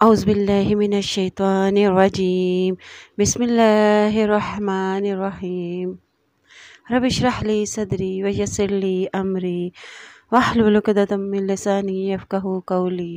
أعوذ بالله من الشيطان الرجيم بسم الله الرحمن الرحيم رب اشرح لي صدري ويسر لي أمري واحلل عقدة من لساني يفقهوا قولي۔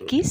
21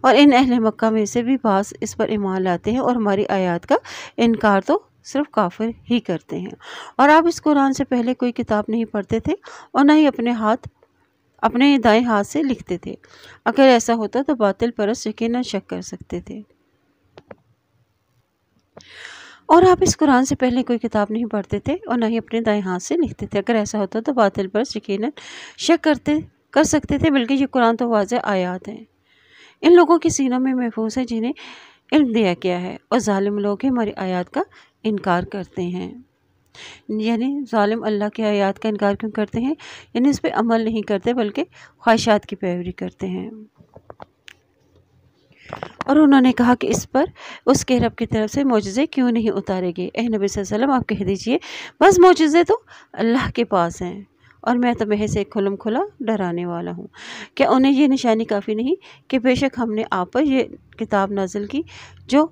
اور ان اہل مکہ میں سے بھی بعض اس پر ایمان لاتے ہیں اور ہماری آیات کا انکار تو صرف کافر ہی کرتے ہیں۔ اور آپ اس قرآن سے پہلے کوئی کتاب نہیں پڑھتے تھے اور نہ ہی اپنے دائیں ہاتھ سے لکھتے تھے۔ اگر ایسا ہوتا تو باطل پرست یقیناً شک کر سکتے تھے۔ اور آپ اس قرآن سے پہلے کوئی کتاب نہیں پڑھتے تھے اور نہ ہی اپنے دائیں ہاتھ سے لکھتے تھے۔ اگر ایسا ہوتا تو باطل پرست یقیناً شک کر سکتے تھے، بلکہ یہ قرآن تو واضح آیات ہیں، ان لوگوں کے سینوں میں محفوظ ہے جنہیں علم دیا گیا ہے، اور ظالم لوگ ہماری آیات کا انکار کرتے ہیں۔ یعنی ظالم اللہ کی آیات کا انکار کیوں کرتے ہیں؟ یعنی اس پہ عمل نہیں کرتے بلکہ خواہشات کی پیروی کرتے ہیں۔ اور انہوں نے کہا کہ اس پر اس کے رب کی طرف سے معجزے کیوں نہیں اتارے گئے؟ اے نبی صلی اللہ علیہ وسلم، آپ کہہ دیجئے بس معجزے تو اللہ کے پاس ہیں، اور میں تو محض ایک کھلم کھلا ڈرانے والا ہوں۔ کیا انہیں یہ نشانی کافی نہیں کہ بے شک ہم نے آپ پر یہ کتاب نازل کی جو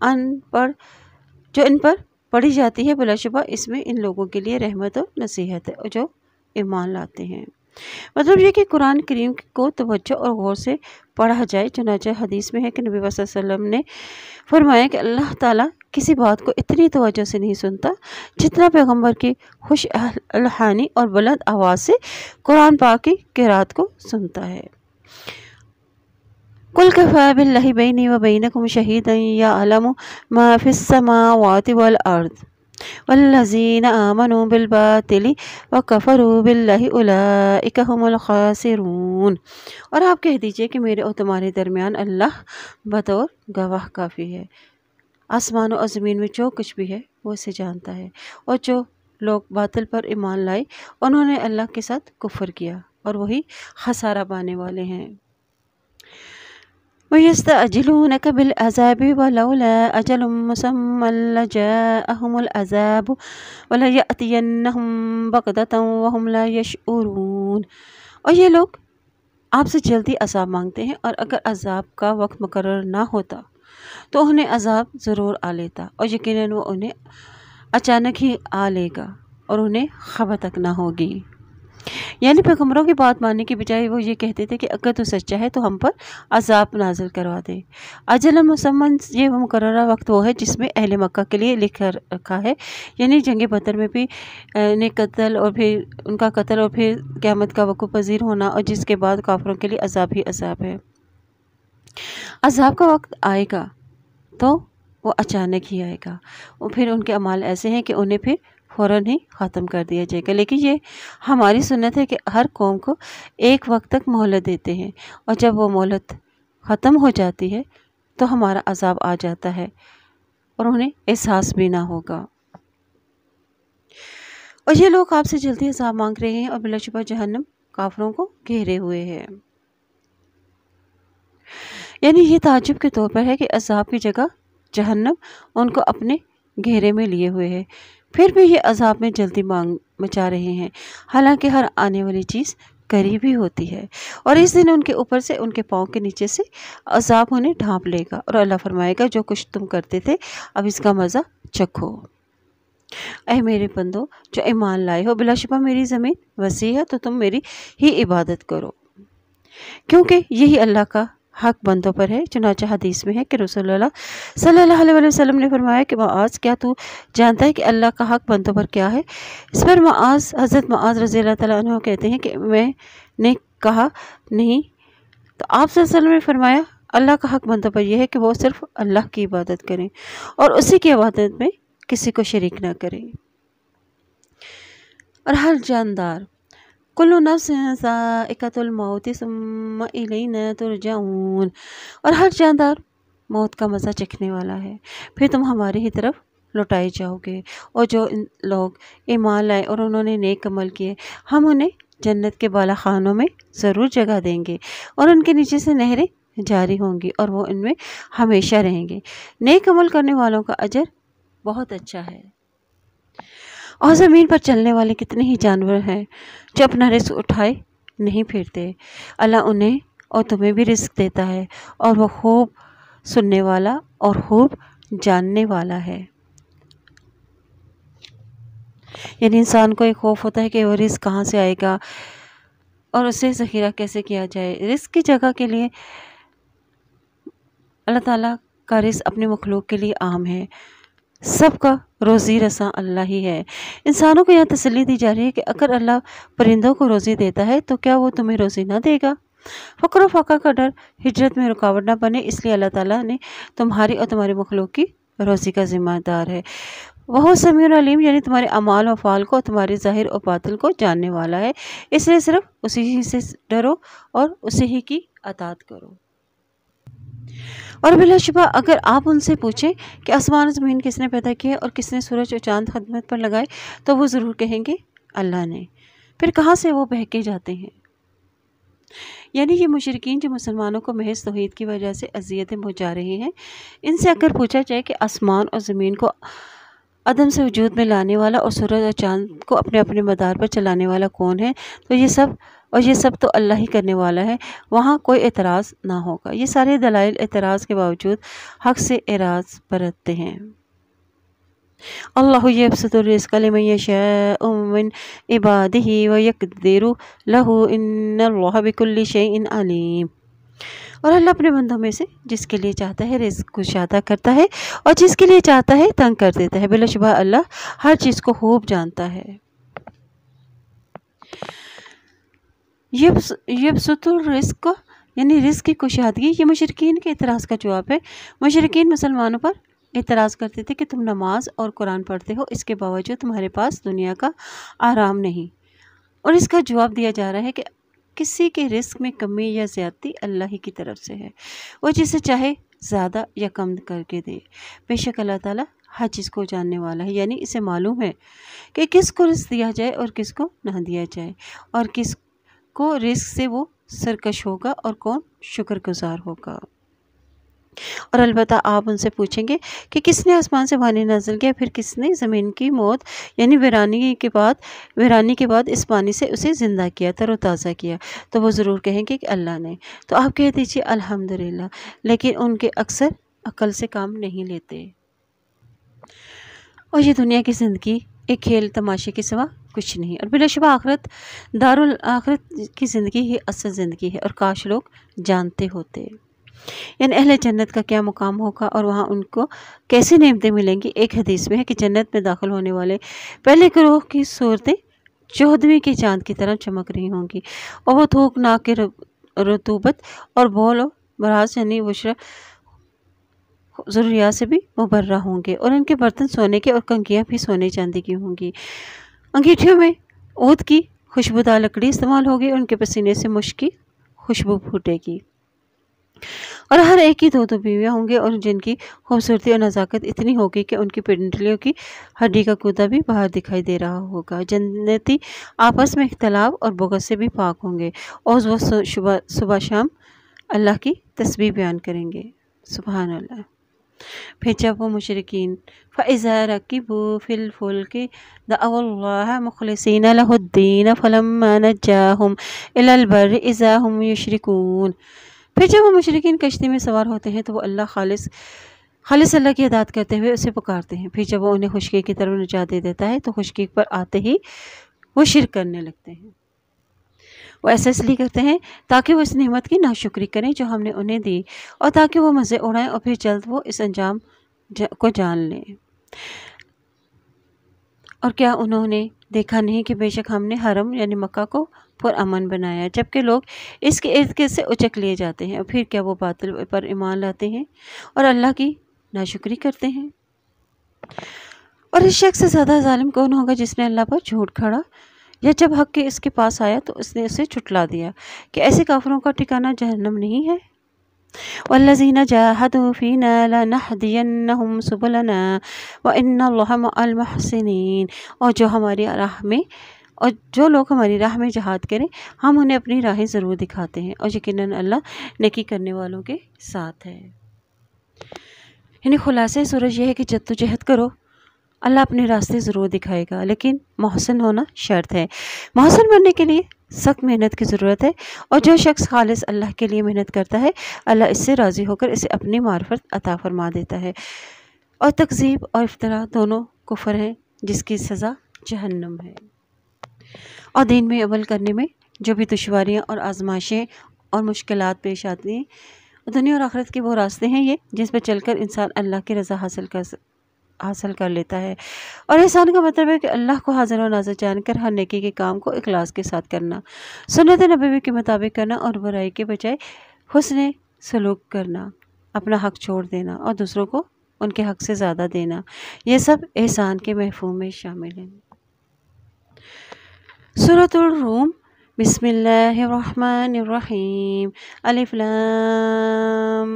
ان پر پڑھی جاتی ہے، بلا شبہ اس میں ان لوگوں کے لیے رحمت و نصیحت ہے جو ایمان لاتے ہیں۔ مطلب یہ کہ قرآن کریم کو توجہ اور غور سے پڑھا جائے۔ چنانچہ حدیث میں ہے کہ نبی صلی اللہ علیہ وسلم نے فرمایا کہ اللہ تعالیٰ کسی بات کو اتنی توجہ سے نہیں سنتا جتنا پیغمبر کی خوش الحانی اور بلند آواز سے قرآن پاک کی قرات کو سنتا ہے۔ قُلْ كَفَىٰ بِاللَّهِ بَيْنِي وَبَيْنَكُمْ شَهِيدًا يَعْلَمُ مَا فِي السَّمَاوَاتِ وَالْأَرْضِ وَالَّذِينَ آمَنُوا بِالْبَاطِلِ وَكَفَرُوا بِاللَّهِ أُولَٰئِكَ هُمُ الْخَاسِرُونَ۔ اور آپ کہہ دیجئے کہ میرے اور تمہارے درمیان اللہ بطور گواہ کافی ہے، آسمان و زمین میں جو کچھ بھی ہے وہ اسے جانتا ہے۔ اور جو لوگ باطل پر ایمان لائے انہوں نے اللہ کے ساتھ کفر کیا اور وہی خسارہ پانے والے ہیں۔ وَيَسْتَعْجِلُونَكَ بِالْعَذَابِ وَلَوْلَا أَجَلٌ مُّسَمًّى لَّجَاءَهُمُ الْعَذَابُ وَلَيَأْتِيَنَّهُم بَغْتَةً وَهُمْ لَا يَشْعُرُونَ۔ اور یہ لوگ آپ سے جلدی عذاب مانگتے ہیں، اور اگر عذاب کا وقت مقرر نہ ہوتا تو انہیں عذاب ضرور آ لیتا، اور یقیناً وہ انہیں اچانک ہی آ لے گا اور انہیں خبر تک نہ ہوگی۔ یعنی پیغمبروں کی بات ماننے کی بجائے وہ یہ کہتے تھے کہ اگر تو سچا ہے تو ہم پر عذاب نازل کروا دے۔ اجل مسمى، یہ وہ مقررہ وقت وہ ہے جس میں اہل مکہ کے لیے لکھ رکھا ہے، یعنی جنگ بدر میں بھی ان کا قتل اور پھر قیامت کا وقوع پذیر ہونا، اور جس کے بعد کافروں کے لیے عذاب ہی عذاب ہے۔ عذاب کا وقت آئے گا تو وہ اچانک ہی آئے گا، اور پھر ان کے اعمال ایسے ہیں کہ انہیں پھر فوراً ہی ختم کر دیا جائے گا۔ لیکن یہ ہماری سنت ہے کہ ہر قوم کو ایک وقت تک مہلت دیتے ہیں، اور جب وہ مہلت ختم ہو جاتی ہے تو ہمارا عذاب آ جاتا ہے اور انہیں احساس بھی نہ ہوگا۔ اور یہ لوگ آپ سے جلدی عذاب مانگ رہے ہیں، اور بلا شبہ جہنم کافروں کو گھیرے ہوئے ہے۔ یعنی یہ تعجب کے طور پر ہے کہ عذاب کی جگہ جہنم ان کو اپنے گھیرے میں لیے ہوئے ہے، پھر بھی یہ عذاب میں جلدی مچا رہے ہیں، حالانکہ ہر آنے والی چیز قریب ہی ہوتی ہے، اور اس دن ان کے اوپر سے ان کے پاؤں کے نیچے سے عذاب انہیں ڈھانپ لے گا، اور اللہ فرمائے گا جو کچھ تم کرتے تھے اب اس کا مزہ چکھو۔ اے میرے بندو جو ایمان لائے ہو، بلا شبہ میری زمین وسیع ہے تو تم میری ہی عبادت کرو، کیونکہ یہی اللہ کا حق بندوں پر ہے۔ چنانچہ حدیث میں ہے کہ رسول اللہ صلی اللہ علیہ وسلم نے فرمایا کہ معاذ، کیا تو جانتا ہے کہ اللہ کا حق بندوں پر کیا ہے؟ اس پر حضرت معاذ رضی اللہ تعالیٰ عنہ کہتے ہیں کہ میں نے کہا نہیں، تو آپ صلی اللہ علیہ وسلم نے فرمایا اللہ کا حق بندوں پر یہ ہے کہ وہ صرف اللہ کی عبادت کریں اور اسی کی عبادت میں کسی کو شریک نہ کریں۔ اور ہر جاندار کل نفس ذائقۃ الموت ثم الینا ترجعون، اور ہر جاندار موت کا مزہ چکھنے والا ہے، پھر تم ہماری ہی طرف لوٹائے جاؤ گے۔ اور جو لوگ ایمان لائے اور انہوں نے نیک عمل کیے، ہم انہیں جنت کے بالا خانوں میں ضرور جگہ دیں گے، اور ان کے نیچے سے نہریں جاری ہوں گی، اور وہ ان میں ہمیشہ رہیں گے۔ نیک عمل کرنے والوں کا اجر بہت اچھا ہے۔ اور زمین پر چلنے والے کتنے ہی جانور ہیں جو اپنا رزق اٹھائے نہیں پھرتے، اللہ انہیں اور تمہیں بھی رزق دیتا ہے، اور وہ خوب سننے والا اور خوب جاننے والا ہے۔ یعنی انسان کو ایک خوف ہوتا ہے کہ وہ رزق کہاں سے آئے گا اور اسے ذخیرہ کیسے کیا جائے۔ رزق کی جگہ کے لیے اللہ تعالیٰ کا رزق اپنے مخلوق کے لیے عام ہے، سب کا روزی رساں اللہ ہی ہے۔ انسانوں کو یہاں تسلی دی جا رہی ہے کہ اگر اللہ پرندوں کو روزی دیتا ہے تو کیا وہ تمہیں روزی نہ دے گا؟ فقر و فاقہ کا ڈر ہجرت میں رکاوٹ نہ بنے، اس لیے اللہ تعالیٰ نے تمہاری اور تمہارے مخلوق کی روزی کا ذمہ دار ہے۔ وہ سمیع علیم، یعنی تمہارے اعمال و افعال کو، تمہارے ظاہر و باطن کو جاننے والا ہے، اس لیے صرف اسی ہی سے ڈرو اور اسی ہی کی اطاعت کرو۔ اور بلا شبہ اگر آپ ان سے پوچھیں کہ آسمان و زمین کس نے پیدا کیے اور کس نے سورج اور چاند خدمت پر لگائے، تو وہ ضرور کہیں گے اللہ نے۔ پھر کہاں سے وہ بہکے جاتے ہیں؟ یعنی یہ مشرکین جو مسلمانوں کو محض توحید کی وجہ سے اذیتیں پہنچا رہے ہیں، ان سے اگر پوچھا جائے کہ آسمان اور زمین کو عدم سے وجود میں لانے والا اور سورج اور چاند کو اپنے اپنے مدار پر چلانے والا کون ہے، تو یہ سب تو اللہ ہی کرنے والا ہے، وہاں کوئی اعتراض نہ ہوگا۔ یہ سارے دلائل اعتراض کے باوجود حق سے اعراض برتتے ہیں۔ اللہ یبسط الرزق لمن یشاء من عبادہ ویقدر لہ ان اللہ بکل شیء علیم۔ اور اللہ اپنے بندوں میں سے جس کے لیے چاہتا ہے رزق کشادہ کرتا ہے اور جس کے لیے چاہتا ہے تنگ کر دیتا ہے۔ بلا شبہ اللہ ہر چیز کو خوب جانتا ہے۔ یبسط الرزق یعنی رزق کی کشادگی، یہ مشرکین کے اعتراض کا جواب ہے۔ مشرکین مسلمانوں پر اعتراض کرتے تھے کہ تم نماز اور قرآن پڑھتے ہو، اس کے باوجود تمہارے پاس دنیا کا آرام نہیں، اور اس کا جواب دیا جا رہا ہے کہ کسی کے رزق میں کمی یا زیادتی اللہ ہی کی طرف سے ہے، وہ جسے چاہے زیادہ یا کم کر کے دے۔ بے شک اللہ تعالیٰ ہر چیز کو جاننے والا ہے، یعنی اسے معلوم ہے کہ کس کو رزق دیا جائے اور کس کو نہ دیا جائے، اور کس کو رزق سے وہ سرکش ہوگا اور کون شکر گزار ہوگا۔ اور البتہ آپ ان سے پوچھیں گے کہ کس نے آسمان سے پانی نازل کیا، پھر کس نے زمین کی موت یعنی ویرانی کے بعد اس پانی سے اسے زندہ کیا، تر و تازہ کیا، تو وہ ضرور کہیں گے کہ اللہ نے۔ تو آپ کہہ دیجیے الحمدللہ، لیکن ان کے اکثر عقل سے کام نہیں لیتے، اور یہ دنیا کی زندگی ایک کھیل تماشے کے سوا کچھ نہیں، اور بلا شبہ دارالآخرت کی زندگی ہی اصل زندگی ہے، اور کاش لوگ جانتے ہوتے۔ یعنی اہل جنت کا کیا مقام ہوگا اور وہاں ان کو کیسی نعمتیں ملیں گی۔ ایک حدیث میں ہے کہ جنت میں داخل ہونے والے پہلے گروہ کی صورتیں 14ویں کے چاند کی طرح چمک رہی ہوں گی، اور وہ تھوک ناک کے رطوبت اور بول و براز یعنی بشرا ضروریات سے بھی مبرہ ہوں گے، اور ان کے برتن سونے کے اور کنگھیاں بھی سونے چاندی کی ہوں گی۔ انگیٹھیوں میں عود کی خوشبودار لکڑی استعمال ہوگی، اور ان کے پسینے سے مشک کی خوشبو پھوٹے گی، اور ہر ایک کی 2 بیویاں ہوں گے، اور جن کی خوبصورتی اور نزاکت اتنی ہوگی کہ ان کی پنڈلیوں کی ہڈی کا کودا بھی باہر دکھائی دے رہا ہوگا۔ جنتی آپس میں اختلاف اور بغض سے بھی پاک ہوں گے، اور وہ صبح شام اللہ کی تسبیح بیان کریں گے، سبحان اللہ۔ پھر جب وہ مشرکین فَإِذَا رَكِبُوا فِي الْفُلْكِ دَعَوُا اللَّهَ مُخْلِصِينَ لَهُ الدِّينَ فَلَمَّا نَجَّاهُمْ إِلَى الْبَرِّ إِذَا هُمْ يُشْرِكُونَ۔ پھر جب وہ مشرکین کشتی میں سوار ہوتے ہیں تو وہ اللہ خالص اللہ کی اطاعت کرتے ہوئے اسے پکارتے ہیں، پھر جب وہ انہیں خشکی کی طرف نجات دے دیتا ہے تو خشکی پر آتے ہی وہ شرک کرنے لگتے ہیں۔ وہ ایسا اس لیے کرتے ہیں تاکہ وہ اس نعمت کی ناشکری کریں جو ہم نے انہیں دی، اور تاکہ وہ مزے اڑائیں اور پھر جلد وہ اس انجام کو جان لیں۔ اور کیا انہوں نے دیکھا نہیں کہ بے شک ہم نے حرم یعنی مکہ کو پرامن بنایا، جبکہ لوگ اس کے ارد گرد سے اچک لیے جاتے ہیں، اور پھر کیا وہ باطل پر ایمان لاتے ہیں اور اللہ کی ناشکری کرتے ہیں۔ اور اس شخص سے زیادہ ظالم کون ہوگا جس نے اللہ پر جھوٹ کھڑا، یا جب حق کے اس کے پاس آیا تو اس نے اسے جھٹلا دیا۔ کہ ایسے کافروں کا ٹھکانہ جہنم نہیں ہے؟ وَالَّذِينَ جَاهَدُوا فِينَا لَنَهْدِيَنَّهُمْ سُبُلَنَا وَإِنَّ اللَّهَ مَعَ الْمُحْسِنِينَ اور جو لوگ ہماری راہ میں جہاد کریں ہم انہیں اپنی راہیں ضرور دکھاتے ہیں، اور یقیناً اللہ نیکی کرنے والوں کے ساتھ ہے۔ یعنی خلاصہ سورج یہ ہے کہ جدوجہد کرو، اللہ اپنے راستے ضرور دکھائے گا، لیکن محسن ہونا شرط ہے۔ محسن بننے کے لیے سخت محنت کی ضرورت ہے، اور جو شخص خالص اللہ کے لیے محنت کرتا ہے اللہ اس سے راضی ہو کر اسے اپنی معرفت عطا فرما دیتا ہے۔ اور تکذیب اور افتراء دونوں کفر ہیں جس کی سزا جہنم ہے۔ اور دین میں عمل کرنے میں جو بھی دشواریاں اور آزمائشیں اور مشکلات پیش آتی ہیں دنیا اور آخرت کے وہ راستے ہیں یہ جس پہ چل کر انسان اللہ کی رضا حاصل کر لیتا ہے۔ اور احسان کا مطلب ہے کہ اللہ کو حاضر و ناظر جان کر ہر نیکی کے کام کو اخلاص کے ساتھ کرنا، سنت نبوی کے مطابق کرنا اور برائی کے بجائے حسن سلوک کرنا، اپنا حق چھوڑ دینا اور دوسروں کو ان کے حق سے زیادہ دینا، یہ سب احسان کے مفہوم میں شامل ہیں۔ سورۃ الروم۔ بسم اللہ الرحمن الرحیم۔ الف لام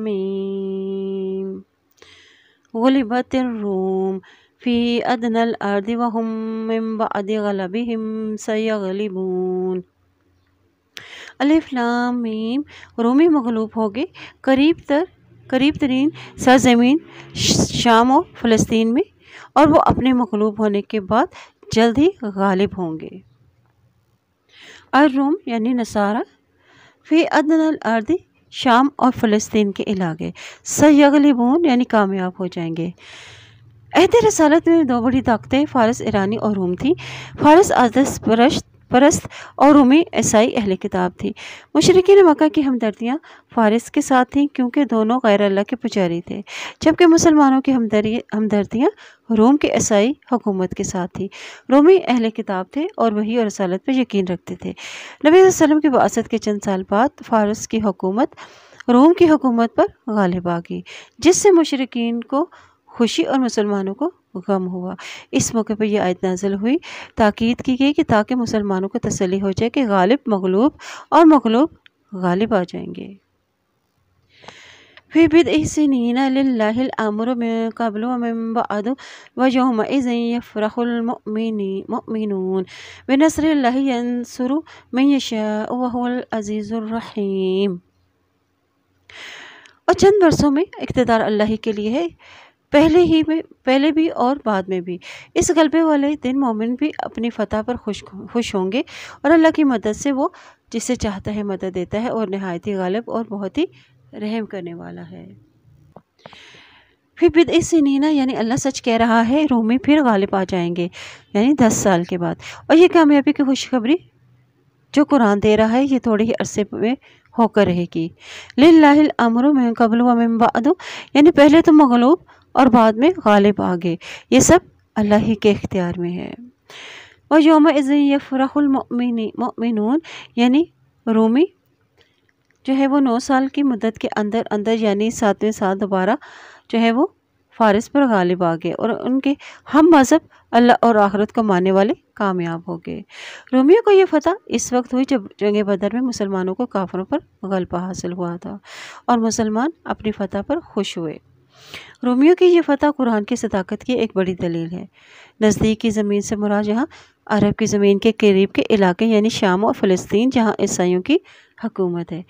میم۔ غلبت الروم فی ادنی الارض وهم من بعد غلبهم سیغلبون۔ الف لام میم۔ رومی مغلوب ہو گئے قریب ترین سرزمین شام و فلسطین میں، اور وہ اپنے مغلوب ہونے کے بعد جلد ہی غالب ہوں گے۔ الروم یعنی نصارہ، فی ادنی الارض شام اور فلسطین کے علاقے، سیغلبون یعنی کامیاب ہو جائیں گے۔ عہد رسالت میں دو بڑی طاقتیں فارس ایرانی اور روم تھیں۔ فارس آتش پرست اور رومی عیسائی اہل کتاب تھی۔ مشرکین مکہ کی ہمدردیاں فارس کے ساتھ تھیں کیونکہ دونوں غیر اللہ کے پجاری تھے، جبکہ مسلمانوں کی ہمدردیاں روم کے عیسائی حکومت کے ساتھ تھی۔ رومی اہل کتاب تھے اور وحی اور رسالت پر یقین رکھتے تھے۔ نبی صلی اللہ علیہ وسلم کی بعثت کے چند سال بعد فارس کی حکومت روم کی حکومت پر غالب آ گئی، جس سے مشرکین کو خوشی اور مسلمانوں کو غم ہوا۔ اس موقع پر یہ آیت نازل ہوئی، تاکید کی گئی کہ تاکہ مسلمانوں کو تسلی ہو جائے کہ غالب مغلوب اور مغلوب غالب آ جائیں گے۔ فی بدء سنین للہ الامر من قبل ومن بعد ویومئذ یفرح المؤمنون بنصر اللہ ینصر من یشاء وہو العزیز الرحیم۔ اور چند برسوں میں اقتدار اللہ ہی کے لیے ہے، پہلے بھی اور بعد میں بھی۔ اس غلبے والے دن مومن بھی اپنی فتح پر خوش ہوں گے، اور اللہ کی مدد سے وہ جسے چاہتا ہے مدد دیتا ہے، اور نہایت ہی غالب اور بہت ہی رحم کرنے والا ہے۔ فی بدء سنین یعنی اللہ سچ کہہ رہا ہے، رومی پھر غالب آ جائیں گے، یعنی 10 سال کے بعد۔ اور یہ کامیابی کی خوشخبری جو قرآن دے رہا ہے یہ تھوڑے ہی عرصے میں ہو کر رہے گی۔ للہ الامر من قبل ومن بعد یعنی پہلے تو مغلوب اور بعد میں غالب آگے، یہ سب اللہ ہی کے اختیار میں ہے۔ وَيَوْمَئِذٍ يَفْرَحُ الْمُؤْمِنُونَ یعنی رومی جو ہے وہ 9 سال کی مدت کے اندر یعنی 7ویں سال دوبارہ جو ہے وہ فارس پر غالب آگئے، اور ان کے ہم مذہب اللہ اور آخرت کو ماننے والے کامیاب ہو گئے۔ رومیوں کو یہ فتح اس وقت ہوئی جب جنگ بدر میں مسلمانوں کو کافروں پر غلبہ حاصل ہوا تھا، اور مسلمان اپنی فتح پر خوش ہوئے۔ رومیوں کی یہ فتح قرآن کی صداقت کی ایک بڑی دلیل ہے۔ نزدیک کی زمین سے مراد یہاں عرب کی زمین کے قریب کے علاقے یعنی شام اور فلسطین جہاں عیسائیوں کی حکومت ہے۔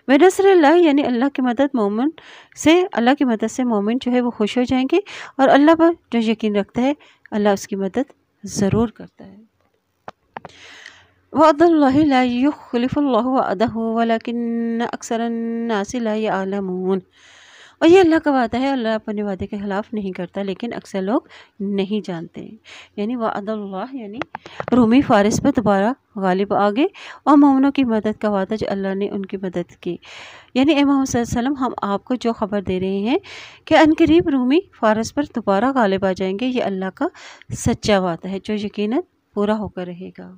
بنصر اللہ یعنی اللہ کی مدد سے مومن جو ہے وہ خوش ہو جائیں گے، اور اللہ پر جو یقین رکھتا ہے اللہ اس کی مدد ضرور کرتا ہے۔ وعد اللہ لا یخلف اللہ وعدہ ولکن اکثر الناس لا یعلمون۔ اور یہ اللہ کا وعدہ ہے، اللہ اپنے وعدے کے خلاف نہیں کرتا، لیکن اکثر لوگ نہیں جانتے۔ یعنی وعد اللہ یعنی رومی فارس پر دوبارہ غالب آگے، اور مومنوں کی مدد کا وعدہ جو اللہ نے ان کی مدد کی۔ یعنی اے محمد صلی اللہ علیہ وسلم، ہم آپ کو جو خبر دے رہے ہیں کہ عنقریب رومی فارس پر دوبارہ غالب آ جائیں گے، یہ اللہ کا سچا وعدہ ہے جو یقیناً پورا ہو کر رہے گا۔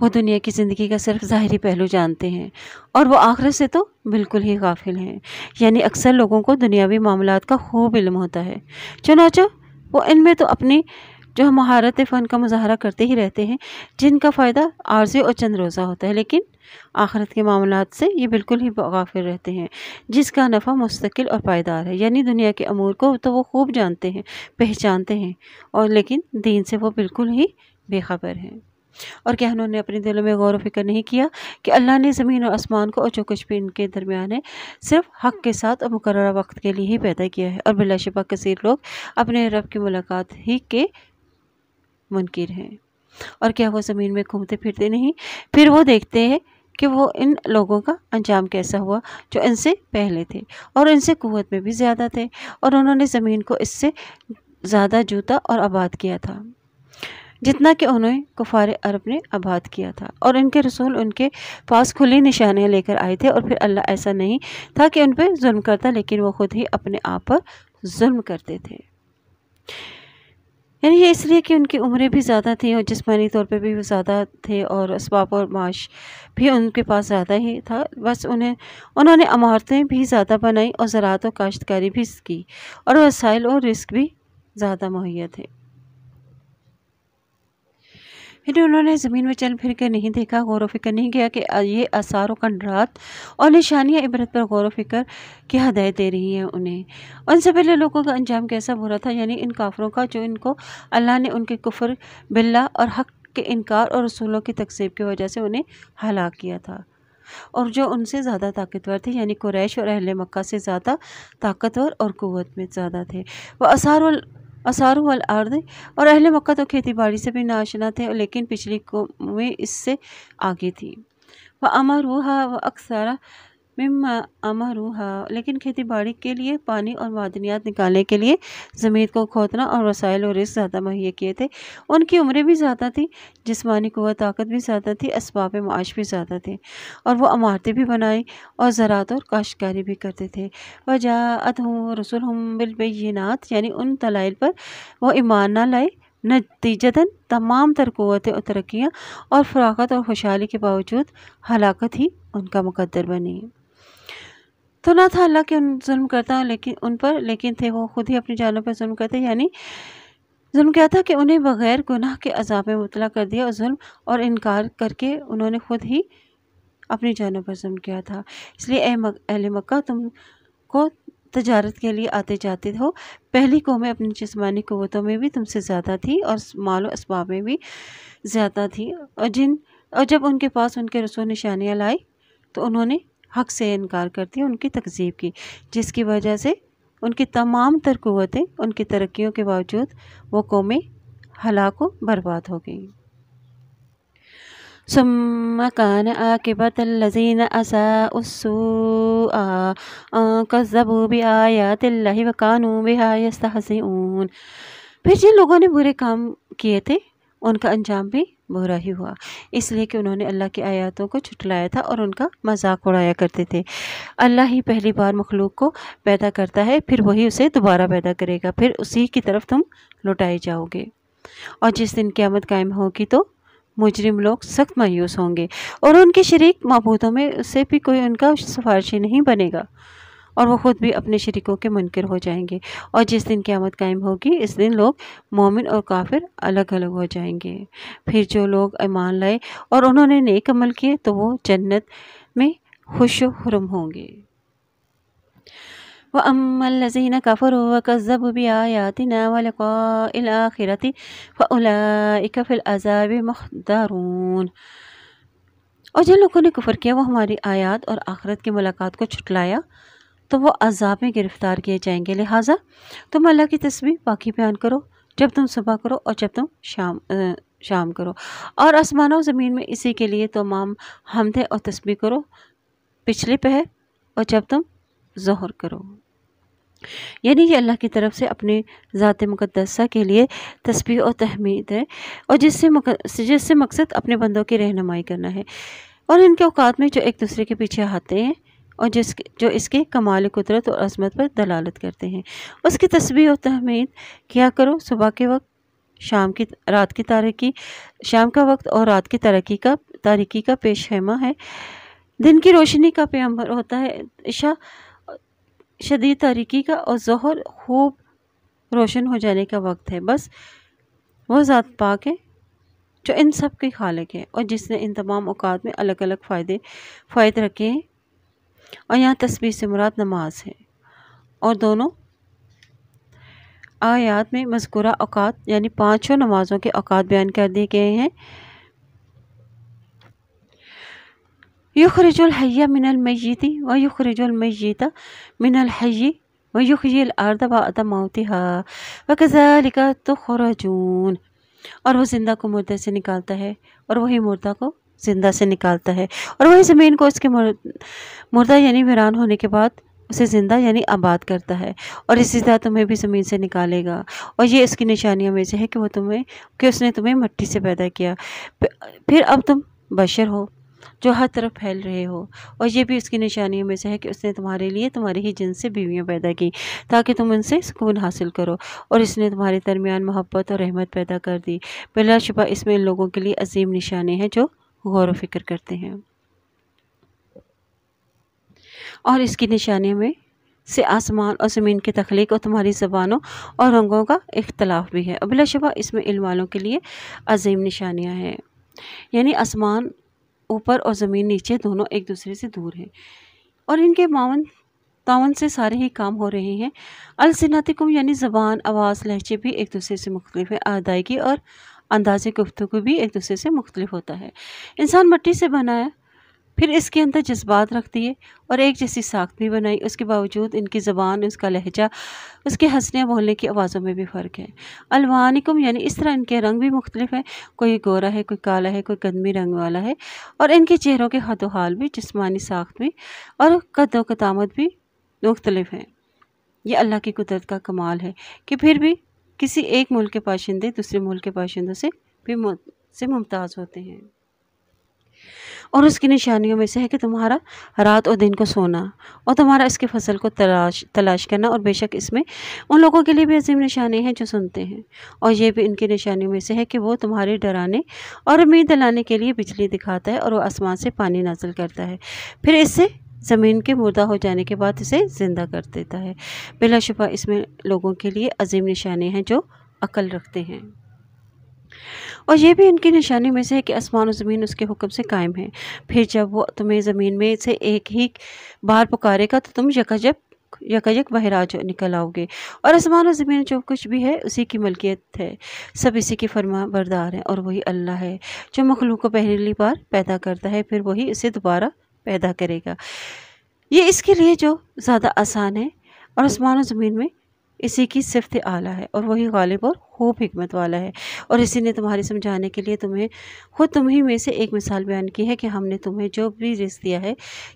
وہ دنیا کی زندگی کا صرف ظاہری پہلو جانتے ہیں، اور وہ آخرت سے تو بالکل ہی غافل ہیں۔ یعنی اکثر لوگوں کو دنیاوی معاملات کا خوب علم ہوتا ہے، چنانچہ وہ ان میں تو اپنی جو مہارت فن کا مظاہرہ کرتے ہی رہتے ہیں، جن کا فائدہ عارضی اور چند روزہ ہوتا ہے، لیکن آخرت کے معاملات سے یہ بالکل ہی غافل رہتے ہیں، جس کا نفع مستقل اور پائیدار ہے۔ یعنی دنیا کے امور کو تو وہ خوب جانتے ہیں، پہچانتے ہیں، اور لیکن دین سے وہ بالکل ہی بے خبر ہیں۔ اور کیا انہوں نے اپنے دلوں میں غور و فکر نہیں کیا کہ اللہ نے زمین اور آسمان کو اور جو کچھ بھی ان کے درمیان ہے صرف حق کے ساتھ اور مقررہ وقت کے لیے ہی پیدا کیا ہے، اور بلا شبہ کثیر لوگ اپنے رب کی ملاقات ہی کے منکر ہیں۔ اور کیا وہ زمین میں گھومتے پھرتے نہیں؟ پھر وہ دیکھتے ہیں کہ وہ ان لوگوں کا انجام کیسا ہوا جو ان سے پہلے تھے، اور ان سے قوت میں بھی زیادہ تھے، اور انہوں نے زمین کو اس سے زیادہ جوتا اور آباد کیا تھا۔ جتنا کہ انہیں کفار عرب نے آباد کیا تھا، اور ان کے رسول ان کے پاس کھلی نشانیاں لے کر آئے تھے، اور پھر اللہ ایسا نہیں تھا کہ ان پہ ظلم کرتا، لیکن وہ خود ہی اپنے آپ پر ظلم کرتے تھے۔ یعنی یہ اس لیے کہ ان کی عمریں بھی زیادہ تھیں اور جسمانی طور پہ بھی وہ زیادہ تھے، اور اسباب اور معاش بھی ان کے پاس زیادہ ہی تھا، بس انہوں نے عمارتیں بھی زیادہ بنائیں اور زراعت و کاشتکاری بھی کی، اور وسائل اور رزق بھی زیادہ مہیا تھے۔ پھر انہوں نے زمین میں چل پھر کے نہیں دیکھا، غور و فکر نہیں کیا کہ یہ آثار و کنڈرات اور نشانیاں عبرت پر غور و فکر کی ہدایت دے رہی ہیں انہیں۔ ان سے پہلے لوگوں کا انجام کیسا برا تھا، یعنی ان کافروں کا، جو ان کو اللہ نے ان کے کفر باللہ اور حق کے انکار اور رسولوں کی تکذیب کی وجہ سے انہیں ہلاک کیا تھا، اور جو ان سے زیادہ طاقتور تھے، یعنی قریش اور اہل مکہ سے زیادہ طاقتور اور قوت میں زیادہ تھے۔ وہ اثار والارض، اور اہل مکہ تو کھیتی باڑی سے بھی ناشنا تھے، لیکن پچھلی قومیں اس سے آگے تھیں۔ وَأَمَرُوهَا وَأَكْثَرَ مِمَّا أَمَرُوهَا، لیکن کھیتی باڑی کے لیے پانی اور معدنیات نکالنے کے لیے زمین کو کھودنا اور وسائل اور رزق زیادہ مہیا کیے تھے۔ ان کی عمریں بھی زیادہ تھیں، جسمانی قوت طاقت بھی زیادہ تھی، اسباب معاش بھی زیادہ تھے، اور وہ عمارتیں بھی بنائیں اور زراعت اور کاشتکاری بھی کرتے تھے۔ وَجَاءَتْهُمْ رُسُلُهُم بِالْبَيِّنَاتِ، یعنی ان دلائل پر وہ ایمان نہ لائے۔ نتیجتاً تمام تر قوتیں اور ترقیاں اور فراغت اور خوشحالی کے باوجود ہلاکت ہی ان کا مقدر بنی۔ تو نہ تھا اللہ کہ ظلم کرتا لیکن تھے وہ خود ہی اپنی جانوں پر ظلم کرتے، یعنی ظلم کیا تھا کہ انہیں بغیر گناہ کے عذاب میں مبتلا کر دیا، اور ظلم اور انکار کر کے انہوں نے خود ہی اپنی جانوں پر ظلم کیا تھا۔ اس لیے اے اہل مکہ، تم کو تجارت کے لیے آتے جاتے ہو، پہلی قومیں اپنی جسمانی قوتوں میں بھی تم سے زیادہ تھی اور مال و اسباب میں بھی زیادہ تھی، اور جب ان کے پاس ان کے رسول نشانیاں لائی تو انہوں نے حق سے انکار کرتی، ان کی تکذیب کی، جس کی وجہ سے ان کی تمام تر قوتیں، ان کی ترقیوں کے باوجود وہ قومیں ہلاک و برباد ہو گئیں۔ ثم كان عاقبة الذين أساءوا السوء أن كذبوا بآيات الله وكانوا بها يستهزئون۔ پھر جن لوگوں نے برے کام کیے تھے ان کا انجام بھی برا ہی ہوا، اس لیے کہ انہوں نے اللہ کی آیاتوں کو جھٹلایا تھا اور ان کا مذاق اڑایا کرتے تھے۔ اللہ ہی پہلی بار مخلوق کو پیدا کرتا ہے، پھر وہی اسے دوبارہ پیدا کرے گا، پھر اسی کی طرف تم لوٹائے جاؤ گے، اور جس دن قیامت قائم ہوگی تو مجرم لوگ سخت مایوس ہوں گے، اور ان کے شریک معبودوں میں سے بھی کوئی ان کا سفارشی نہیں بنے گا، اور وہ خود بھی اپنے شریکوں کے منکر ہو جائیں گے۔ اور جس دن قیامت قائم ہوگی اس دن لوگ مومن اور کافر الگ الگ ہو جائیں گے۔ پھر جو لوگ ایمان لائے اور انہوں نے نیک عمل کیے تو وہ جنت میں خوش و خرم ہوں گے۔ وَأَمَّا الَّذِينَ كَفَرُوا وَكَذَّبُوا بِآيَاتِنَا وَلِقَاءِ الْآخِرَةِ فَأُولَئِكَ فِي الْعَذَابِ مُحْضَرُونَ۔ اور جن لوگوں نے کفر کیا، وہ ہماری آیات اور آخرت کی ملاقات کو جھٹلایا تو وہ عذاب میں گرفتار کیے جائیں گے۔ لہٰذا تم اللہ کی تسبیح باقی بیان کرو جب تم صبح کرو اور جب تم شام کرو، اور آسمانوں و زمین میں اسی کے لیے تمام حمد اور تسبیح کرو پچھلے پہر اور جب تم ظہر کرو۔ یعنی یہ اللہ کی طرف سے اپنے ذات مقدسہ کے لیے تسبیح اور تحمید ہے، اور جس سے مقصد اپنے بندوں کی رہنمائی کرنا ہے، اور ان کے اوقات میں جو ایک دوسرے کے پیچھے آتے ہیں اور جو اس کے کمال قدرت اور عظمت پر دلالت کرتے ہیں، اس کی تسبیح اور تحمید کیا کرو صبح کے وقت، شام کا وقت اور رات کی تاریکی کا پیش خیمہ ہے، دن کی روشنی کا پیغمبر ہوتا ہے، عشاء شدید تاریکی کا، اور ظہر خوب روشن ہو جانے کا وقت ہے۔ بس وہ ذات پاک ہے جو ان سب کے خالق ہے، اور جس نے ان تمام اوقات میں الگ الگ فائد رکھے ہیں، اور یہاں تسبیح سے مراد نماز ہے، اور دونوں آیات میں مذکورہ اوقات یعنی 5 نمازوں کے اوقات بیان کر دیے گئے ہیں۔ یخرج الحی من المیت ویخرج المیت من الحی ویحیی الارض بعد موتها وکذالک تخرجون۔ اور وہ زندہ کو مردے سے نکالتا ہے اور وہی مردہ کو زندہ سے نکالتا ہے، اور وہی زمین کو اس کے مردہ یعنی ویران ہونے کے بعد اسے زندہ یعنی آباد کرتا ہے، اور اسی طرح تمہیں بھی زمین سے نکالے گا، اور یہ اس کی نشانیوں میں سے ہے کہ اس نے تمہیں مٹی سے پیدا کیا، پھر اب تم بشر ہو جو ہر طرف پھیل رہے ہو، اور یہ بھی اس کی نشانیوں میں سے ہے کہ اس نے تمہارے لیے تمہاری ہی جنس سے بیویاں پیدا کی تاکہ تم ان سے سکون حاصل کرو، اور اس نے تمہارے درمیان محبت اور رحمت پیدا کر دی۔ بلا شبہ اس میں ان لوگوں کے لیے عظیم نشانے ہیں جو غور و فکر کرتے ہیں۔ اور اس کی نشانیوں میں سے آسمان اور زمین کی تخلیق اور تمہاری زبانوں اور رنگوں کا اختلاف بھی ہے، اور بلا شبہ اس میں علم والوں کے لیے عظیم نشانیاں ہیں، یعنی آسمان اوپر اور زمین نیچے دونوں ایک دوسرے سے دور ہیں، اور ان کے تعاون سے سارے ہی کام ہو رہے ہیں۔ السنتکم یعنی زبان، آواز، لہجے بھی ایک دوسرے سے مختلف ہیں، ادائیگی اور انداز گفتگو بھی ایک دوسرے سے مختلف ہوتا ہے۔ انسان مٹی سے بنا ہے، پھر اس کے اندر جذبات رکھ دیے اور ایک جیسی ساخت بھی بنائی، اس کے باوجود ان کی زبان، اس کا لہجہ، اس کے ہنسنے بولنے کی آوازوں میں بھی فرق ہے۔ الوانکم یعنی اس طرح ان کے رنگ بھی مختلف ہیں، کوئی گورا ہے، کوئی کالا ہے، کوئی قدمی رنگ والا ہے، اور ان کے چہروں کے حد و حال بھی، جسمانی ساخت بھی اور قد و قامت بھی مختلف ہیں۔ یہ اللہ کی قدرت کا کمال ہے کہ پھر بھی کسی ایک ملک کے باشندے دوسرے ملک کے باشندوں سے ممتاز ہوتے ہیں۔ اور اس کی نشانیوں میں سے ہے کہ تمہارا رات اور دن کو سونا اور تمہارا اس کے فصل کو تلاش کرنا، اور بے شک اس میں ان لوگوں کے لیے بھی عظیم نشانے ہیں جو سنتے ہیں، اور یہ بھی ان کی نشانیوں میں سے ہے کہ وہ تمہارے ڈرانے اور امید دلانے کے لیے بجلی دکھاتا ہے، اور وہ آسمان سے پانی نازل کرتا ہے، پھر اس سے زمین کے مردہ ہو جانے کے بعد اسے زندہ کر دیتا ہے۔ بلا شبہ اس میں لوگوں کے لیے عظیم نشانے ہیں جو عقل رکھتے ہیں، اور یہ بھی ان کی نشانی میں سے ہے کہ آسمان و زمین اس کے حکم سے قائم ہیں، پھر جب وہ تمہیں زمین میں سے ایک ہی بار پکارے گا تو تم یکایک بہراج نکل آؤ گے، اور آسمان و زمین جو کچھ بھی ہے اسی کی ملکیت ہے، سب اسی کی فرما بردار ہیں، اور وہی اللہ ہے جو مخلوق کو پہلی بار پیدا کرتا ہے، پھر وہی اسے دوبارہ پیدا کرے گا۔ یہ اس کے لیے جو زیادہ آسان ہے، اور آسمان و زمین میں اسی کی صفت اعلیٰ ہے، اور وہی غالب اور خوب حکمت والا ہے، اور اسی نے تمہارے سمجھانے کے لیے تمہیں میں سے ایک مثال بیان کی ہے کہ ہم نے تمہیں جو بھی رزق دیا ہے،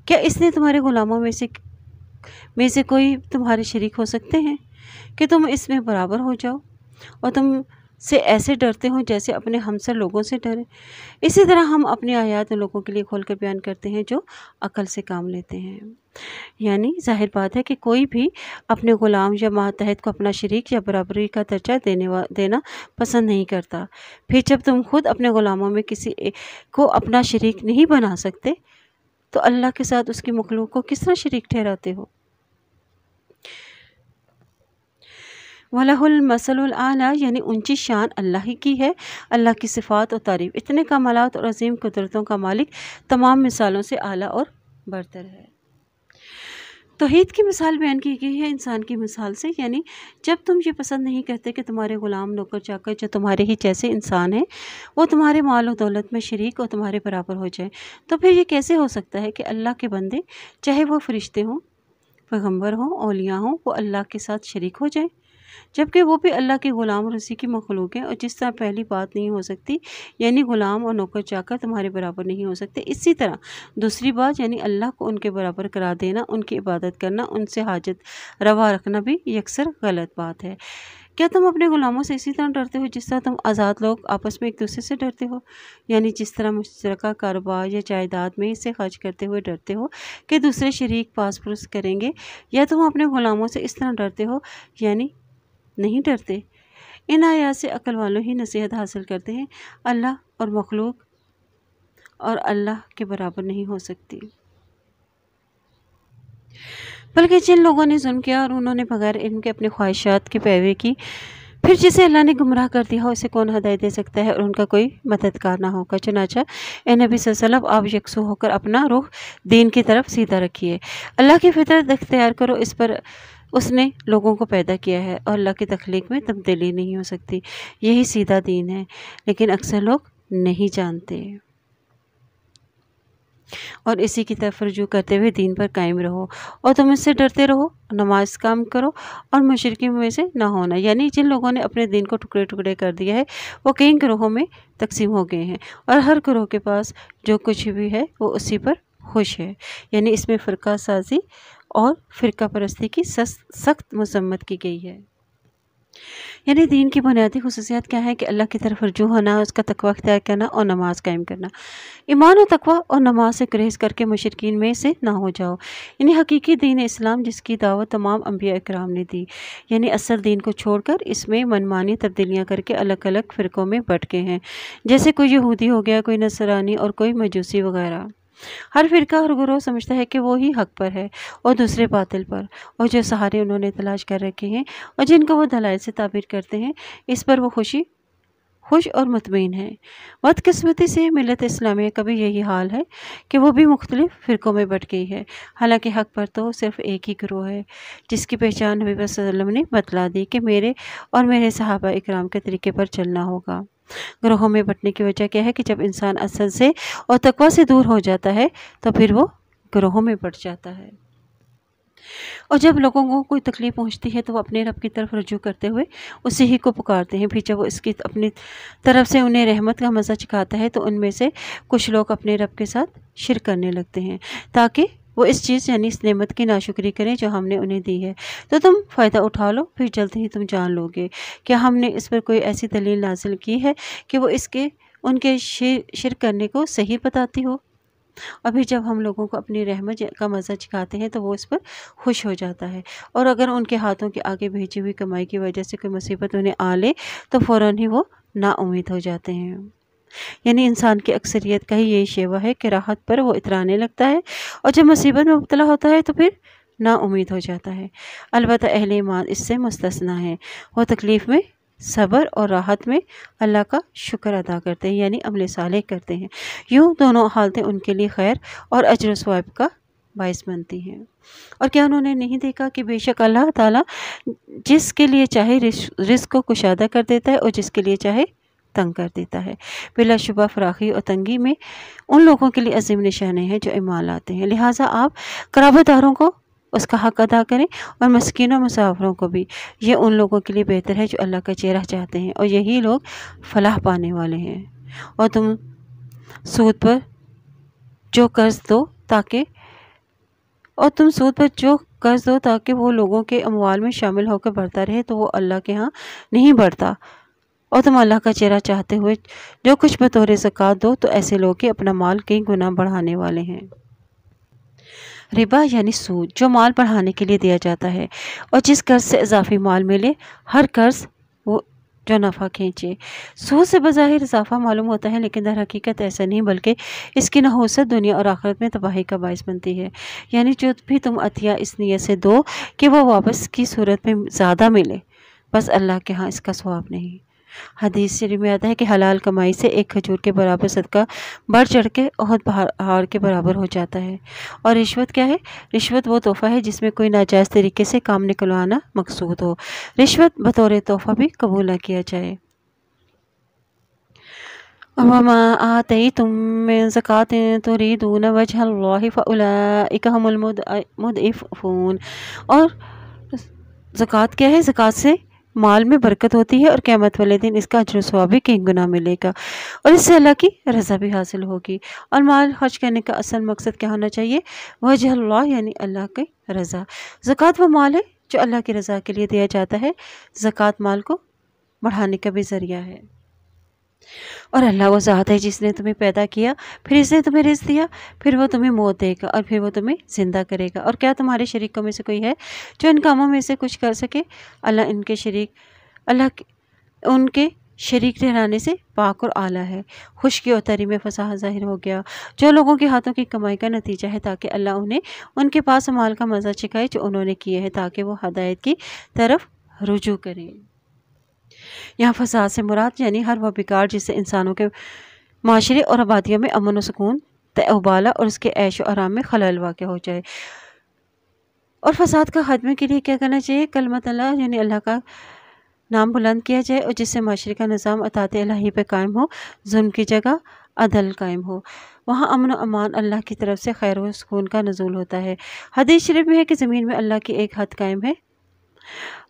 کیا اس نے تمہارے غلاموں میں سے کوئی تمہارے شریک ہو سکتے ہیں کہ تم اس میں برابر ہو جاؤ اور تم سے ایسے ڈرتے ہوں جیسے اپنے ہمسر لوگوں سے ڈرے؟ اسی طرح ہم اپنی آیات ان لوگوں کے لیے کھول کر بیان کرتے ہیں جو عقل سے کام لیتے ہیں۔ یعنی ظاہر بات ہے کہ کوئی بھی اپنے غلام یا ماتحت کو اپنا شریک یا برابری کا درجہ دینا پسند نہیں کرتا، پھر جب تم خود اپنے غلاموں میں کسی کو اپنا شریک نہیں بنا سکتے تو اللہ کے ساتھ اس کی مخلوق کو کس طرح شریک ٹھہراتے ہو؟ وَلَهُ الْمَثَلُ الْأَعْلَى یعنی اونچی شان اللہ ہی کی ہے، اللہ کی صفات اور تعریف اتنے کمالات اور عظیم قدرتوں کا مالک تمام مثالوں سے اعلیٰ اور برتر ہے۔ توحید کی مثال بیان کی گئی ہے انسان کی مثال سے، یعنی جب تم یہ پسند نہیں کرتے کہ تمہارے غلام، نوکر چاکر جو تمہارے ہی جیسے انسان ہیں وہ تمہارے مال و دولت میں شریک اور تمہارے برابر ہو جائیں، تو پھر یہ کیسے ہو سکتا ہے کہ اللہ کے بندے چاہے وہ فرشتے ہوں، پیغمبر ہوں، اولیاء ہوں، وہ اللہ کے ساتھ شریک ہو جائیں، جبکہ وہ بھی اللہ کے غلام اور اسی کی مخلوق ہیں؟ اور جس طرح پہلی بات نہیں ہو سکتی یعنی غلام اور نوکر چاکر تمہارے برابر نہیں ہو سکتے، اسی طرح دوسری بات یعنی اللہ کو ان کے برابر قرار دینا، ان کی عبادت کرنا، ان سے حاجت روا رکھنا بھی یکسر غلط بات ہے۔ کیا تم اپنے غلاموں سے اسی طرح ڈرتے ہو جس طرح تم آزاد لوگ آپس میں ایک دوسرے سے ڈرتے ہو؟ یعنی جس طرح مشترکہ کاروبار یا جائیداد میں اسے خرچ کرتے ہوئے ڈرتے ہو کہ دوسرے شریک پاس پرس کریں گے، یا تم اپنے غلاموں سے اس طرح ڈرتے ہو یعنی نہیں ڈرتے؟ ان آیات سے عقل والوں ہی نصیحت حاصل کرتے ہیں، اللہ اور مخلوق اور اللہ کے برابر نہیں ہو سکتی، بلکہ جن لوگوں نے ظلم کیا اور انہوں نے بغیر علم کے اپنے خواہشات کی پیروی کی، پھر جسے اللہ نے گمراہ کر دیا ہو اسے کون ہدایت دے سکتا ہے، اور ان کا کوئی مددگار نہ ہوگا۔ چنانچہ اے نبی صلی اللہ علیہ وسلم، آپ یکسو ہو کر اپنا رخ دین کی طرف سیدھا رکھیے، اللہ کی فطرت اختیار کرو، اس پر اس نے لوگوں کو پیدا کیا ہے، اور اللہ کی تخلیق میں تبدیلی نہیں ہو سکتی، یہی سیدھا دین ہے، لیکن اکثر لوگ نہیں جانتے۔ اور اسی کی طرف رجوع کرتے ہوئے دین پر قائم رہو، اور تم اس سے ڈرتے رہو، نماز کام کرو، اور مشرکین میں سے نہ ہونا۔ یعنی جن لوگوں نے اپنے دین کو ٹکڑے ٹکڑے کر دیا ہے وہ کئی گروہوں میں تقسیم ہو گئے ہیں، اور ہر گروہ کے پاس جو کچھ بھی ہے وہ اسی پر خوش ہے، یعنی اس میں فرقہ سازی اور فرقہ پرستی کی سخت مذمت کی گئی ہے۔ یعنی دین کی بنیادی خصوصیات کیا ہے کہ اللہ کی طرف رجوع ہونا، اس کا تقوی اختیار کرنا اور نماز قائم کرنا۔ ایمان و تقوی اور نماز سے گریز کر کے مشرکین میں سے نہ ہو جاؤ۔ یعنی حقیقی دین اسلام جس کی دعوت تمام انبیاء اکرام نے دی، یعنی اصل دین کو چھوڑ کر اس میں منمانی تبدیلیاں کر کے الگ الگ فرقوں میں بٹ گئے ہیں، جیسے کوئی یہودی ہو گیا، کوئی نصرانی اور کوئی مجوسی وغیرہ۔ ہر فرقہ اور گروہ سمجھتا ہے کہ وہی حق پر ہے اور دوسرے باطل پر، اور جو سہارے انہوں نے تلاش کر رکھے ہیں اور جن کو وہ دلائل سے تعبیر کرتے ہیں، اس پر وہ خوش اور مطمئن ہے۔ بدقسمتی سے ملت اسلامیہ کا بھی یہی حال ہے کہ وہ بھی مختلف فرقوں میں بٹ گئی ہے، حالانکہ حق پر تو صرف ایک ہی گروہ ہے، جس کی پہچان نبی صلی اللہ علیہ وسلم نے بتلا دی کہ میرے اور میرے صحابہ اکرام کے طریقے پر چلنا ہوگا۔ گروہوں میں بٹنے کی وجہ کیا ہے کہ جب انسان اصل سے اور تقوی سے دور ہو جاتا ہے تو پھر وہ گروہوں میں بٹ جاتا ہے، اور جب لوگوں کو کوئی تکلیف پہنچتی ہے تو وہ اپنے رب کی طرف رجوع کرتے ہوئے اسی ہی کو پکارتے ہیں۔ پھر جب وہ اس کی اپنی طرف سے انہیں رحمت کا مزہ چکھاتا ہے تو ان میں سے کچھ لوگ اپنے رب کے ساتھ شرک کرنے لگتے ہیں تاکہ وہ اس چیز یعنی اس نعمت کی ناشکری کریں جو ہم نے انہیں دی ہے۔ تو تم فائدہ اٹھا لو، پھر جلد ہی تم جان لو گے کیا ہم نے اس پر کوئی ایسی دلیل نازل کی ہے کہ وہ ان کے شرک کرنے کو صحیح بتاتی ہو؟ اور پھر جب ہم لوگوں کو اپنی رحمت کا مزہ چکھاتے ہیں تو وہ اس پر خوش ہو جاتا ہے، اور اگر ان کے ہاتھوں کے آگے بھیجی ہوئی کمائی کی وجہ سے کوئی مصیبت انہیں آ لے تو فوراً ہی وہ نا امید ہو جاتے ہیں۔ یعنی انسان کی اکثریت کا ہی یہی شیوہ ہے کہ راحت پر وہ اترانے لگتا ہے، اور جب مصیبت میں مبتلا ہوتا ہے تو پھر نا امید ہو جاتا ہے۔ البتہ اہل ایمان اس سے مستثنیٰ ہیں، وہ تکلیف میں صبر اور راحت میں اللہ کا شکر ادا کرتے ہیں، یعنی عمل صالح کرتے ہیں۔ یوں دونوں حالتیں ان کے لیے خیر اور اجر و ثواب کا باعث بنتی ہیں۔ اور کیا انہوں نے نہیں دیکھا کہ بے شک اللہ تعالیٰ جس کے لیے چاہے رزق کو کشادہ کر دیتا ہے اور جس کے لیے چاہے تنگ کر دیتا ہے۔ بلا شبہ فراخی اور تنگی میں ان لوگوں کے لیے عظیم نشانے ہیں جو ایمان لاتے ہیں، لہٰذا آپ قرابت داروں کو اس کا حق ادا کریں اور مسکینوں اور مسافروں کو بھی۔ یہ ان لوگوں کے لیے بہتر ہے جو اللہ کا چہرہ چاہتے ہیں، اور یہی لوگ فلاح پانے والے ہیں۔ اور تم سود پر جو قرض دو تاکہ وہ لوگوں کے اموال میں شامل ہو کر بڑھتا رہے تو وہ اللہ کے ہاں نہیں بڑھتا، اور تم اللہ کا چہرہ چاہتے ہوئے جو کچھ بطور زکوٰۃ دو تو ایسے لوگ ہی اپنا مال کئی گنا بڑھانے والے ہیں۔ ربا یعنی سود جو مال بڑھانے کے لیے دیا جاتا ہے، اور جس قرض سے اضافی مال ملے، ہر قرض وہ جو نفع کھینچے۔ سود سے بظاہر اضافہ معلوم ہوتا ہے، لیکن در حقیقت ایسا نہیں، بلکہ اس کی نحوست دنیا اور آخرت میں تباہی کا باعث بنتی ہے۔ یعنی جو بھی تم عطیہ اس نیت سے دو کہ وہ واپس کی صورت میں زیادہ ملے، بس اللہ کے ہاں اس کا ثواب نہیں۔ حدیث شریف میں آتا ہے کہ حلال کمائی سے ایک کھجور کے برابر صدقہ بڑھ چڑھ کے احد پہاڑ کے برابر ہو جاتا ہے۔ اور رشوت کیا ہے؟ رشوت وہ تحفہ ہے جس میں کوئی ناجائز طریقے سے کام نکلوانا مقصود ہو۔ رشوت بطور تحفہ بھی قبول نہ کیا جائے۔ وَمَا آتَيْتُم مِّن زَكَاةٍ تُرِيدُونَ وَجْهَ اللَّهِ فَأُولَٰئِكَ هُمُ الْمُضْعِفُونَ۔ اور زکوٰۃ کیا ہے؟ زکوٰۃ سے مال میں برکت ہوتی ہے، اور قیامت والے دن اس کا اجر و ثواب بھی کئی گنا ملے گا، اور اس سے اللہ کی رضا بھی حاصل ہوگی۔ اور مال خرچ کرنے کا اصل مقصد کیا ہونا چاہیے؟ وجہ اللہ، یعنی اللہ کی رضا۔ زکوٰۃ وہ مال ہے جو اللہ کی رضا کے لیے دیا جاتا ہے۔ زکوٰۃ مال کو بڑھانے کا بھی ذریعہ ہے۔ اور اللہ وہ ذات ہے جس نے تمہیں پیدا کیا، پھر اس نے تمہیں رزق دیا، پھر وہ تمہیں موت دے گا، اور پھر وہ تمہیں زندہ کرے گا۔ اور کیا تمہارے شریکوں میں سے کوئی ہے جو ان کاموں میں سے کچھ کر سکے؟ اللہ ان کے شریک ٹھہرانے سے پاک اور اعلیٰ ہے۔ خشکی اور تری میں فصاحت ظاہر ہو گیا جو لوگوں کے ہاتھوں کی کمائی کا نتیجہ ہے، تاکہ اللہ انہیں ان کے پاس مال کا مزہ چکھائے جو انہوں نے کیے ہیں، تاکہ وہ ہدایت کی طرف رجوع کریں۔ یہاں فساد سے مراد یعنی ہر وہ بگاڑ جس سے انسانوں کے معاشرے اور آبادیوں میں امن و سکون تہبالا اور اس کے عیش و آرام میں خلل واقع ہو جائے۔ اور فساد کا خاتمے کے لیے کیا کرنا چاہیے؟ کلمت اللہ یعنی اللہ کا نام بلند کیا جائے، اور جس سے معاشرے کا نظام اطاعت الہی پہ قائم ہو، ظلم کی جگہ عدل قائم ہو، وہاں امن و امان اللہ کی طرف سے خیر و سکون کا نزول ہوتا ہے۔ حدیث شریف میں ہے کہ زمین میں اللہ کی ایک حد قائم ہے،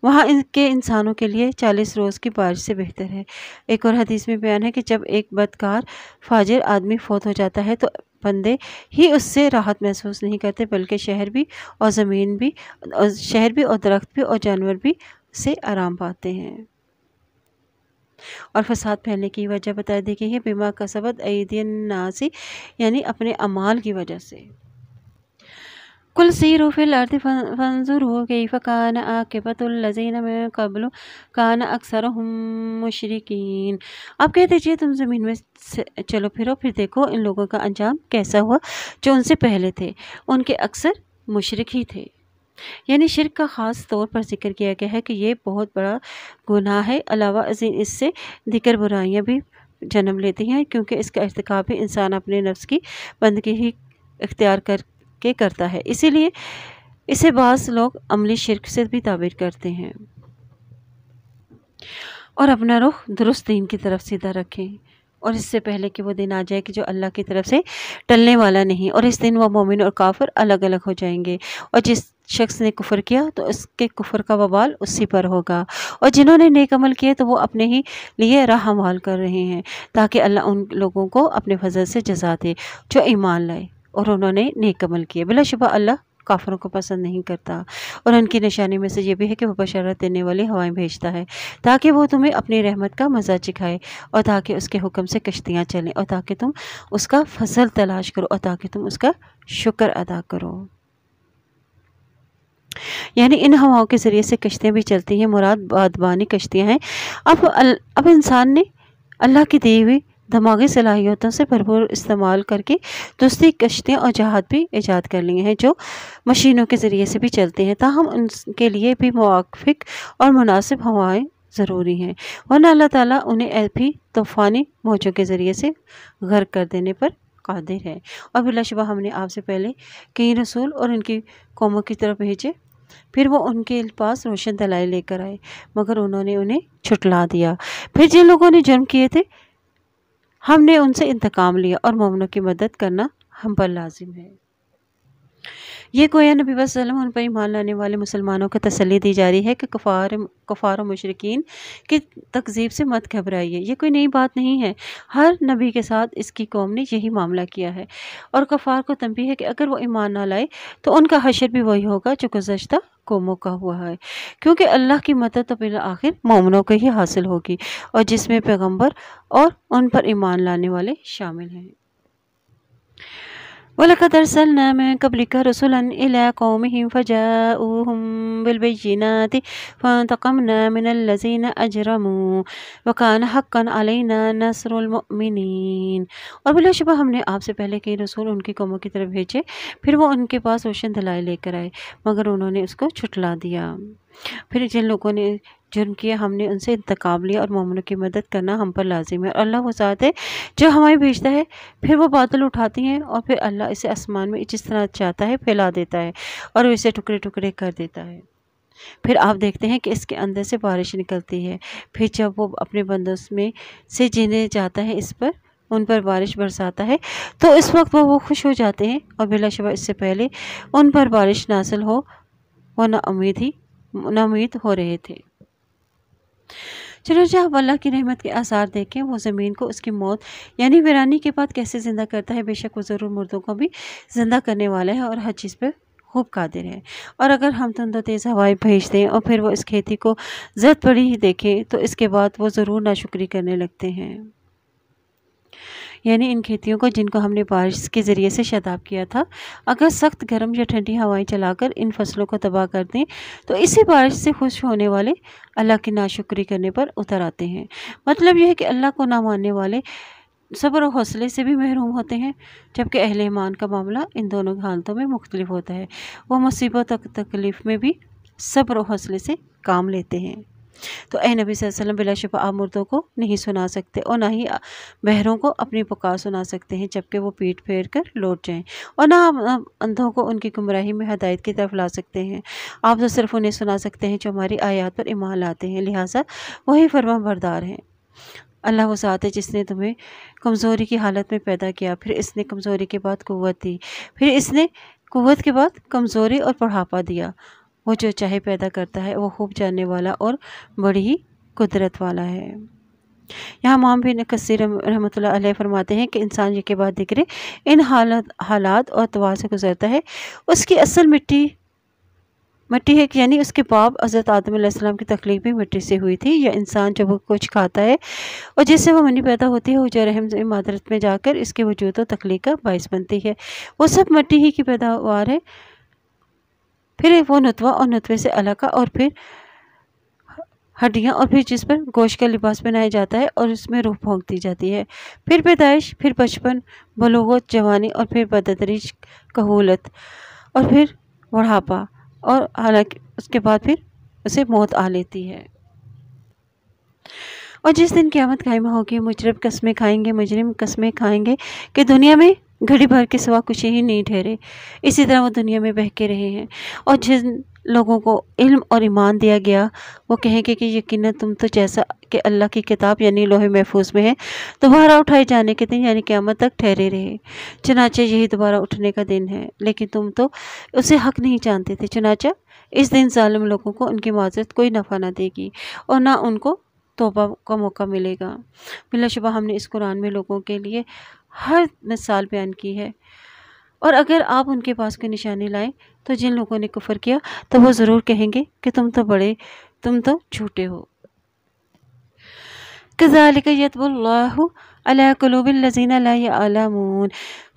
وہاں ان کے انسانوں کے لیے 40 روز کی بارش سے بہتر ہے۔ ایک اور حدیث میں بیان ہے کہ جب ایک بدکار فاجر آدمی فوت ہو جاتا ہے تو بندے ہی اس سے راحت محسوس نہیں کرتے بلکہ شہر بھی اور زمین بھی اور درخت بھی اور جانور بھی سے آرام پاتے ہیں۔ اور فساد پھیلنے کی وجہ بتا دی گئی ہے بما کسبت ایدی الناس، یعنی اپنے اعمال کی وجہ سے۔ قل سیروا فی الارض فانظروا کیف کان عاقبۃ الذین من قبل کان اکثرهم مشرکین۔ آپ کہہ دیجئے تم زمین میں چلو پھرو، پھر دیکھو ان لوگوں کا انجام کیسا ہوا جو ان سے پہلے تھے، ان کے اکثر مشرک ہی تھے۔ یعنی شرک کا خاص طور پر ذکر کیا گیا ہے کہ یہ بہت بڑا گناہ ہے، علاوہ ازیں اس سے دیگر برائیاں بھی جنم لیتی ہیں، کیونکہ اس کا ارتکاب بھی انسان اپنے نفس کی بندگی ہی اختیار کر کے کرتا ہے، اسی لیے اسے بعض لوگ عملی شرک سے بھی تعبیر کرتے ہیں۔ اور اپنا رخ درست دین کی طرف سیدھا رکھیں، اور اس سے پہلے کہ وہ دن آ جائے کہ جو اللہ کی طرف سے ٹلنے والا نہیں، اور اس دن وہ مومن اور کافر الگ الگ ہو جائیں گے، اور جس شخص نے کفر کیا تو اس کے کفر کا وبال اسی پر ہوگا، اور جنہوں نے نیک عمل کیے تو وہ اپنے ہی لیے راہ ہموار کر رہے ہیں، تاکہ اللہ ان لوگوں کو اپنے فضل سے جزا دے جو ایمان لائے اور انہوں نے نیک عمل کیے۔ بلا شبہ اللہ کافروں کو پسند نہیں کرتا، اور ان کی نشانی میں سے یہ بھی ہے کہ وہ بشارت دینے والی ہوائیں بھیجتا ہے تاکہ وہ تمہیں اپنی رحمت کا مزہ چکھائے، اور تاکہ اس کے حکم سے کشتیاں چلیں، اور تاکہ تم اس کا فضل تلاش کرو، اور تاکہ تم اس کا شکر ادا کرو۔ یعنی ان ہواؤں کے ذریعے سے کشتیاں بھی چلتی ہیں، مراد بادبانی کشتیاں ہیں۔ اب انسان نے اللہ کی دی ہوئی دماغی صلاحیتوں سے بھرپور استعمال کر کے دوسری کشتیاں اور جہاز بھی ایجاد کر لیے ہیں جو مشینوں کے ذریعے سے بھی چلتے ہیں، تاہم ان کے لیے بھی موافق اور مناسب ہوائیں ضروری ہیں، ورنہ اللہ تعالیٰ انہیں بھی طوفانی موجوں کے ذریعے سے غرق کر دینے پر قادر ہے۔ اور بلا شبہ ہم نے آپ سے پہلے کئی رسول اور ان کی قوموں کی طرف بھیجے، پھر وہ ان کے پاس روشن دلائل لے کر آئے، مگر انہوں نے انہیں چھٹلا دیا۔ پھر جن لوگوں نے جرم کیے تھے ہم نے ان سے انتقام لیا، اور مومنوں کی مدد کرنا ہم پر لازم ہے۔ یہ گویا نبی صلی اللہ علیہ وسلم ان پر ایمان لانے والے مسلمانوں کو تسلی دی جا رہی ہے کہ کفار و مشرکین کی تکذیب سے مت گھبرائیے، یہ کوئی نئی بات نہیں ہے، ہر نبی کے ساتھ اس کی قوم نے یہی معاملہ کیا ہے، اور کفار کو تنبیہ ہے کہ اگر وہ ایمان نہ لائے تو ان کا حشر بھی وہی ہوگا جو گزشتہ قوموں کا ہوا ہے، کیونکہ اللہ کی مدد تو بالآخر مومنوں کو ہی حاصل ہوگی، اور جس میں پیغمبر اور ان پر ایمان لانے والے شامل ہیں۔ وَلَقَدْ أَرْسَلْنَا مِن قَبْلِكَ رُسُلًا إِلَىٰ قَوْمِهِمْ فَجَاءُوهُم بِالْبَيِّنَاتِ فَانتَقَمْنَا مِنَ الَّذِينَ أَجْرَمُوا وَكَانَ حَقًّا عَلَيْنَا نَصْرُ الْمُؤْمِنِينَ۔ اور بلا شبہ ہم نے آپ سے پہلے کئی رسول ان کی قوموں کی طرف بھیجے، پھر وہ ان کے پاس روشن دلائل لے کر آئے، مگر انہوں نے اس کو چھٹلا دیا۔ پھر جن لوگوں نے جرم کیا ہم نے ان سے انتقام لیا، اور مومنوں کی مدد کرنا ہم پر لازم ہے، اور اللہ وہ ذات ہے جو ہوائیں بھیجتا ہے، پھر وہ بادل اٹھاتی ہیں، اور پھر اللہ اسے آسمان میں جس طرح چاہتا ہے پھیلا دیتا ہے، اور وہ اسے ٹکڑے ٹکڑے کر دیتا ہے۔ پھر آپ دیکھتے ہیں کہ اس کے اندر سے بارش نکلتی ہے، پھر جب وہ اپنے بندوں میں سے جنہیں چاہتا ہے اس پر ان پر بارش برساتا ہے تو اس وقت وہ خوش ہو جاتے ہیں، اور بلا شبہ اس سے پہلے ان پر بارش نازل ہو وہ نا امید ہو رہے تھے۔ چنانچہ آپ اللہ کی رحمت کے آثار دیکھیں، وہ زمین کو اس کی موت یعنی ویرانی کے بعد کیسے زندہ کرتا ہے، بے شک وہ ضرور مردوں کو بھی زندہ کرنے والا ہے اور ہر چیز پہ خوب قادر ہے۔ اور اگر ہم تند و تیز ہوائیں بھیج دیں اور پھر وہ اس کھیتی کو زرد پڑی ہی دیکھیں تو اس کے بعد وہ ضرور ناشکری کرنے لگتے ہیں۔ یعنی ان کھیتیوں کو جن کو ہم نے بارش کے ذریعے سے شاداب کیا تھا، اگر سخت گرم یا ٹھنڈی ہوائیں چلا کر ان فصلوں کو تباہ کر دیں تو اسی بارش سے خوش ہونے والے اللہ کی ناشکری کرنے پر اتر آتے ہیں۔ مطلب یہ ہے کہ اللہ کو نہ ماننے والے صبر و حوصلے سے بھی محروم ہوتے ہیں، جبکہ اہل ایمان کا معاملہ ان دونوں حالتوں میں مختلف ہوتا ہے، وہ مصیبت و تکلیف میں بھی صبر و حوصلے سے کام لیتے ہیں۔ تو اے نبی صلی اللہ علیہ وسلم، بلا شبہ آپ مردوں کو نہیں سنا سکتے اور نہ ہی بہروں کو اپنی پکار سنا سکتے ہیں جبکہ وہ پیٹ پھیر کر لوٹ جائیں، اور نہ آپ اندھوں کو ان کی گمراہی میں ہدایت کی طرف لا سکتے ہیں۔ آپ تو صرف انہیں سنا سکتے ہیں جو ہماری آیات پر ایمان لاتے ہیں، لہٰذا وہی فرما بردار ہیں۔ اللہ وہ ذات ہے جس نے تمہیں کمزوری کی حالت میں پیدا کیا، پھر اس نے کمزوری کے بعد قوت دی، پھر اس نے قوت کے بعد کمزوری اور بڑھاپا دیا۔ وہ جو چاہے پیدا کرتا ہے، وہ خوب جاننے والا اور بڑی ہی قدرت والا ہے۔ یہاں امام بن کثیر رحمۃ اللہ علیہ فرماتے ہیں کہ انسان یہ کے بعد دیکھے ان حالات اور اطوار سے گزرتا ہے، اس کی اصل مٹی ہے، یعنی اس کے باپ حضرت آدم علیہ السلام کی تخلیق بھی مٹی سے ہوئی تھی، یا انسان جب وہ کچھ کھاتا ہے اور جس سے وہ منی پیدا ہوتی ہے، وہ جو رحم مادرت میں جا کر اس کے وجود و تخلیق کا باعث بنتی ہے، وہ سب مٹی ہی کی پیداوار ہے۔ پھر وہ نطفہ اور نطفے سے علقہ اور پھر ہڈیاں اور پھر جس پر گوشت کا لباس بنایا جاتا ہے اور اس میں روح پھونک دی جاتی ہے، پھر پیدائش، پھر بچپن، بلوغت، جوانی اور پھر بتدریج کہولت اور پھر بڑھاپا، اور حالانکہ اس کے بعد پھر اسے موت آ لیتی ہے۔ اور جس دن قیامت قائم ہوگی، مجرم قسمیں کھائیں گے کہ دنیا میں گھڑی بھر کے سوا کچھ ہی نہیں ٹھہرے، اسی طرح وہ دنیا میں بہکے رہے ہیں۔ اور جن لوگوں کو علم اور ایمان دیا گیا وہ کہیں گے کہ یقیناً تم تو جیسا کہ اللہ کی کتاب یعنی لوح محفوظ میں ہے دوبارہ اٹھائے جانے کے دن یعنی قیامت تک ٹھہرے رہے، چنانچہ یہی دوبارہ اٹھنے کا دن ہے، لیکن تم تو اسے حق نہیں جانتے تھے، چنانچہ اس دن ظالم لوگوں کو ان کی معذرت کوئی نفع نہ دے گی اور نہ ان کو توبہ کا موقع ملے گا۔ بلا شبہ ہم نے اس قرآن میں لوگوں کے لیے ہر مثال بیان کی ہے، اور اگر آپ ان کے پاس کوئی نشانی لائیں تو جن لوگوں نے کفر کیا تو وہ ضرور کہیں گے کہ تم تو جھوٹے ہو۔ كذلك يطبع الله على قلوب الذين لا يعلمون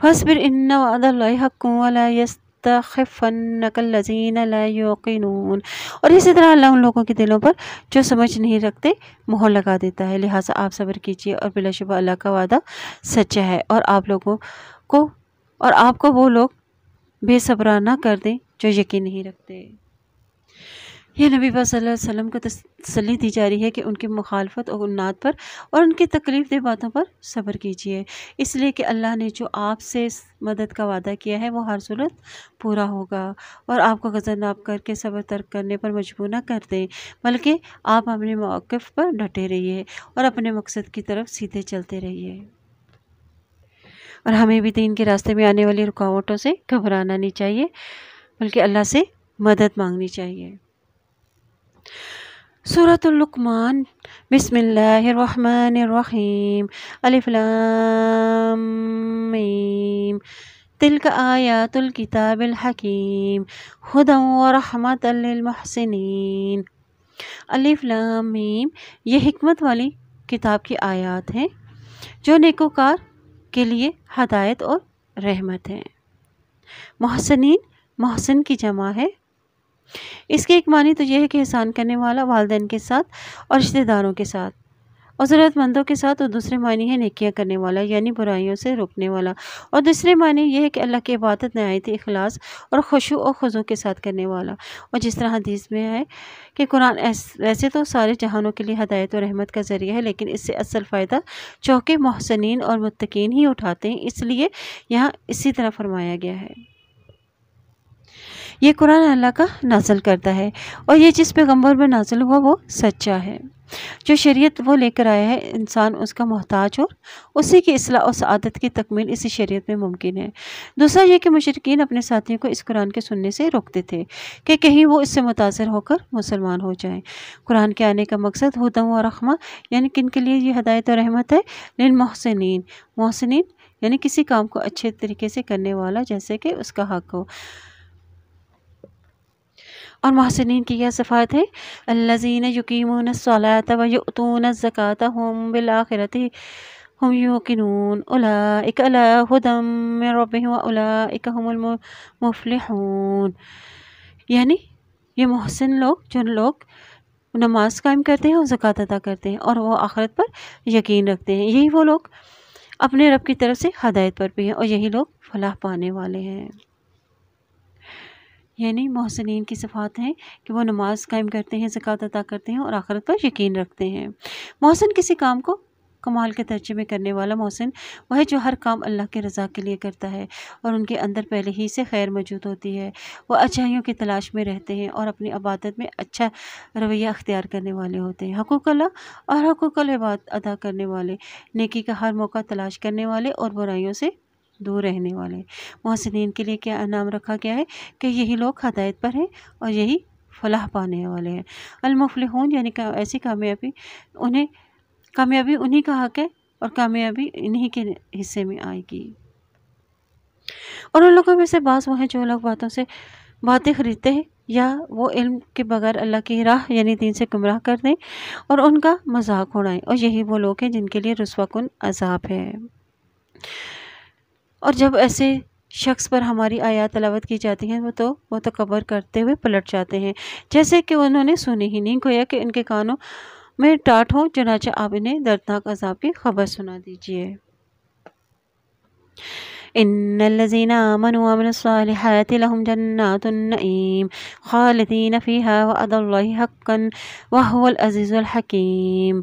فاصبر إن وعد الله حق ولا يستخفنك الذين لا يوقنون۔ اور اسی طرح اللہ ان لوگوں کے دلوں پر جو سمجھ نہیں رکھتے مہر لگا دیتا ہے، لہٰذا آپ صبر کیجیے، اور بلا شبہ اللہ کا وعدہ سچا ہے، اور آپ کو وہ لوگ بے صبرا نہ کر دیں جو یقین نہیں رکھتے۔ یہ نبی پاک صلی اللہ علیہ وسلم کو تسلی دی جا رہی ہے کہ ان کی مخالفت اور عناد پر اور ان کی تکلیف دہ باتوں پر صبر کیجیے، اس لیے کہ اللہ نے جو آپ سے مدد کا وعدہ کیا ہے وہ ہر صورت پورا ہوگا، اور آپ کو غضناک کر کے صبر ترک کرنے پر مجبور نہ کر دیں، بلکہ آپ اپنے موقف پر ڈٹے رہیے اور اپنے مقصد کی طرف سیدھے چلتے رہیے۔ اور ہمیں بھی دین کے راستے میں آنے والی رکاوٹوں سے گھبرانا نہیں چاہیے، بلکہ اللہ سے مدد مانگنی چاہیے۔ سورۃ اللقمان، بسم اللہ الرحمن الرحیم، الف لام میم، تلک آیات الکتاب الحکیم، ھدی ورحمۃ للمحسنین۔ الف لام میم، یہ حکمت والی کتاب کی آیات ہیں جو نیکوکار کے لیے ہدایت اور رحمت ہیں۔ محسنین، محسن کی جمع ہے۔ اس کے ایک معنی تو یہ ہے کہ احسان کرنے والا، والدین کے ساتھ اور رشتہ داروں کے ساتھ اور ضرورت مندوں کے ساتھ، اور دوسرے معنی ہے نیکیاں کرنے والا یعنی برائیوں سے روکنے والا، اور دوسرے معنی یہ ہے کہ اللہ کی عبادت نہایت اخلاص اور خشوع و خضوع کے ساتھ کرنے والا۔ اور جس طرح حدیث میں ہے کہ قرآن ویسے تو سارے جہانوں کے لیے ہدایت و رحمت کا ذریعہ ہے، لیکن اس سے اصل فائدہ چونکہ محسنین اور متقین ہی اٹھاتے ہیں، اس لیے یہاں اسی طرح فرمایا گیا ہے۔ یہ قرآن اللہ کا نازل کرتا ہے، اور یہ جس پیغمبر پر نازل ہوا وہ سچا ہے، جو شریعت وہ لے کر آیا ہے انسان اس کا محتاج ہو، اسی کی اصلاح اور سعادت کی تکمیل اسی شریعت میں ممکن ہے۔ دوسرا یہ کہ مشرکین اپنے ساتھیوں کو اس قرآن کے سننے سے روکتے تھے کہ کہیں وہ اس سے متاثر ہو کر مسلمان ہو جائیں۔ قرآن کے آنے کا مقصد ھدی و رحمہ یعنی کن کے لیے یہ ہدایت و رحمت ہے؟ للمحسنین، محسنین یعنی کسی کام کو اچھے طریقے سے کرنے والا جیسے کہ اس کا حق ہو۔ اور محسنین کی یہ صفات ہے الذین یقیمون الصلاۃ ویؤتون الزکاۃ ھم بالآخرۃ ھم یوقنون اولئک علی ھدی من ربہم واولئک ھم المفلحون۔ یعنی یہ محسن لوگ، جو لوگ نماز قائم کرتے ہیں اور زکوٰۃ ادا کرتے ہیں اور وہ آخرت پر یقین رکھتے ہیں، یہی وہ لوگ اپنے رب کی طرف سے ہدایت پر بھی ہیں، اور یہی لوگ فلاح پانے والے ہیں۔ یعنی محسنین کی صفات ہیں کہ وہ نماز قائم کرتے ہیں، زکوٰۃ ادا کرتے ہیں اور آخرت پر یقین رکھتے ہیں۔ محسن کسی کام کو کمال کے درجے میں کرنے والا محسن وہ ہے جو ہر کام اللہ کے رضا کے لیے کرتا ہے اور ان کے اندر پہلے ہی سے خیر موجود ہوتی ہے، وہ اچھائیوں کی تلاش میں رہتے ہیں اور اپنی عبادت میں اچھا رویہ اختیار کرنے والے ہوتے ہیں، حقوق اللہ اور حقوق العباد ادا کرنے والے، نیکی کا ہر موقع تلاش کرنے والے اور برائیوں سے دور رہنے والے۔ محسنین کے لیے کیا انعام رکھا گیا ہے کہ یہی لوگ ہدایت پر ہیں اور یہی فلاح پانے والے ہیں۔ المفلحون یعنی ایسی کامیابی انہیں کامیابی انہی کا حق ہے اور کامیابی انہی کے حصے میں آئے گی۔ اور ان لوگوں میں سے بعض وہ ہیں جو لوگ باتیں خریدتے ہیں یا وہ علم کے بغیر اللہ کی راہ یعنی دین سے گمراہ کر دیں اور ان کا مذاق اڑائیں، اور یہی وہ لوگ ہیں جن کے لیے رسوا کن عذاب ہے۔ اور جب ایسے شخص پر ہماری آیات تلاوت کی جاتی ہیں وہ تکبر کرتے ہوئے پلٹ جاتے ہیں، جیسے کہ انہوں نے سنی ہی نہیں، گویا کہ ان کے کانوں میں ٹاٹ ہو۔ چنانچہ آپ انہیں دردناک عذاب کی خبر سنا دیجیے۔ ان الذين آمنوا وعملوا الصالحات لهم جنات النعيم خالدين فيها وعد الله حقا وهو العزيز الحكيم۔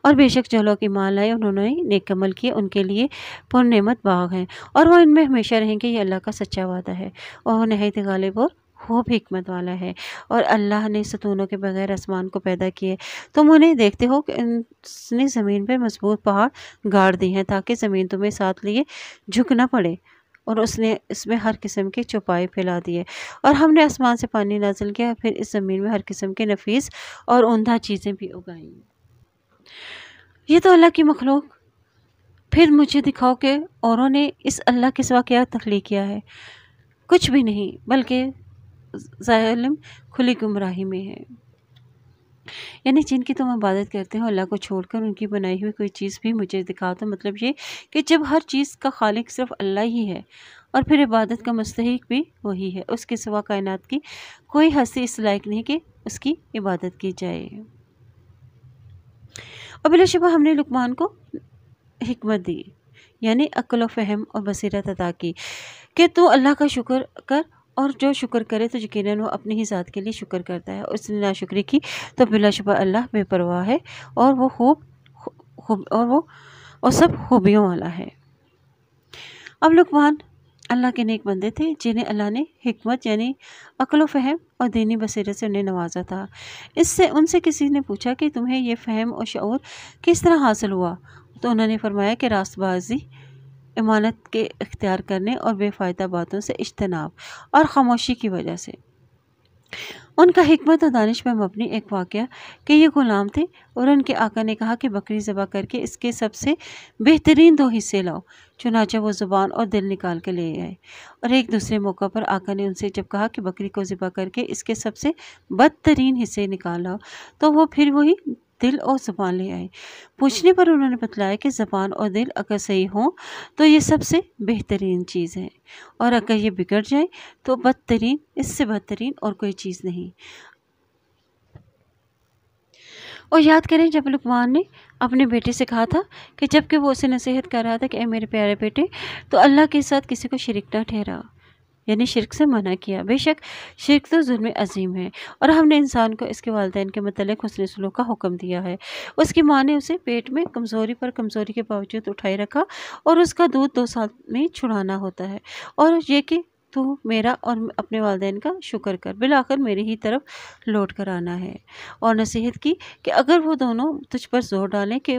اور بے شک جو لوگ ایمان لائے انہوں نے نیک عمل کیے ان کے لیے پر نعمت باغ ہیں اور وہ ان میں ہمیشہ رہیں گے، یہ اللہ کا سچا وعدہ ہے اور وہ نہایت غالب اور خوب حکمت والا ہے۔ اور اللہ نے ستونوں کے بغیر آسمان کو پیدا کیے، تم انہیں دیکھتے ہو کہ اس نے زمین پر مضبوط پہاڑ گاڑ دی ہیں تاکہ زمین تمہیں ساتھ لیے جھک نہ پڑے، اور اس نے اس میں ہر قسم کے چوپائے پھیلا دیے، اور ہم نے آسمان سے پانی نازل کیا، پھر اس زمین میں ہر قسم کے نفیس اور عمدہ چیزیں بھی اگائیں۔ یہ تو اللہ کی مخلوق، پھر مجھے دکھاؤ کہ اوروں نے اس اللہ کے سوا کیا تخلیق کیا ہے؟ کچھ بھی نہیں، بلکہ ظالم کھلی گمراہی میں ہے۔ یعنی جن کی تم عبادت کرتے ہو اللہ کو چھوڑ کر ان کی بنائی ہوئی کوئی چیز بھی مجھے دکھاؤ، تو مطلب یہ کہ جب ہر چیز کا خالق صرف اللہ ہی ہے اور پھر عبادت کا مستحق بھی وہی ہے، اس کے سوا کائنات کی کوئی ہستی اس لائق نہیں کہ اس کی عبادت کی جائے۔ اور بلا شبہ ہم نے لقمان کو حکمت دی، یعنی عقل و فہم اور بصیرت عطا کی کہ تو اللہ کا شکر کر، اور جو شکر کرے تو یقیناً وہ اپنی ہی ذات کے لیے شکر کرتا ہے، اور اس نے ناشکری کی تو بلا شبہ اللہ بے پرواہ ہے اور وہ سب خوبیوں والا ہے۔ اب لقمان اللہ کے نیک بندے تھے جنہیں اللہ نے حکمت یعنی عقل و فہم اور دینی بصیرت سے انہیں نوازا تھا۔ ان سے کسی نے پوچھا کہ تمہیں یہ فہم اور شعور کس طرح حاصل ہوا؟ تو انہوں نے فرمایا کہ راست بازی، امانت کے اختیار کرنے اور بے فائدہ باتوں سے اجتناب اور خاموشی کی وجہ سے۔ ان کا حکمت اور دانش پر مبنی ایک واقعہ کہ یہ غلام تھے اور ان کے آقا نے کہا کہ بکری ذبح کر کے اس کے سب سے بہترین 2 حصے لاؤ، چنانچہ وہ زبان اور دل نکال کے لے آئے۔ اور ایک دوسرے موقع پر آقا نے ان سے جب کہا کہ بکری کو ذبح کر کے اس کے سب سے بدترین حصے نکال لاؤ، تو وہ پھر وہی دل اور زبان لے آئے۔ پوچھنے پر انہوں نے بتلایا کہ زبان اور دل اگر صحیح ہوں تو یہ سب سے بہترین چیز ہے، اور اگر یہ بگڑ جائے تو اس سے بدترین اور کوئی چیز نہیں۔ اور یاد کریں جب لقمان نے اپنے بیٹے سے کہا تھا کہ جب کہ وہ اسے نصیحت کر رہا تھا کہ اے میرے پیارے بیٹے، تو اللہ کے ساتھ کسی کو شریک نہ ٹھہرا، یعنی شرک سے منع کیا۔ بے شک شرک تو ظلم عظیم ہے، اور ہم نے انسان کو اس کے والدین کے متعلق حسن سلوک کا حکم دیا ہے۔ اس کی ماں نے اسے پیٹ میں کمزوری پر کمزوری کے باوجود اٹھائے رکھا، اور اس کا دودھ 2 سال میں چھڑانا ہوتا ہے، اور یہ کہ تو میرا اور اپنے والدین کا شکر کر، بالآخر میری ہی طرف لوٹ کر آنا ہے۔ اور نصیحت کی کہ اگر وہ دونوں تجھ پر زور ڈالیں کہ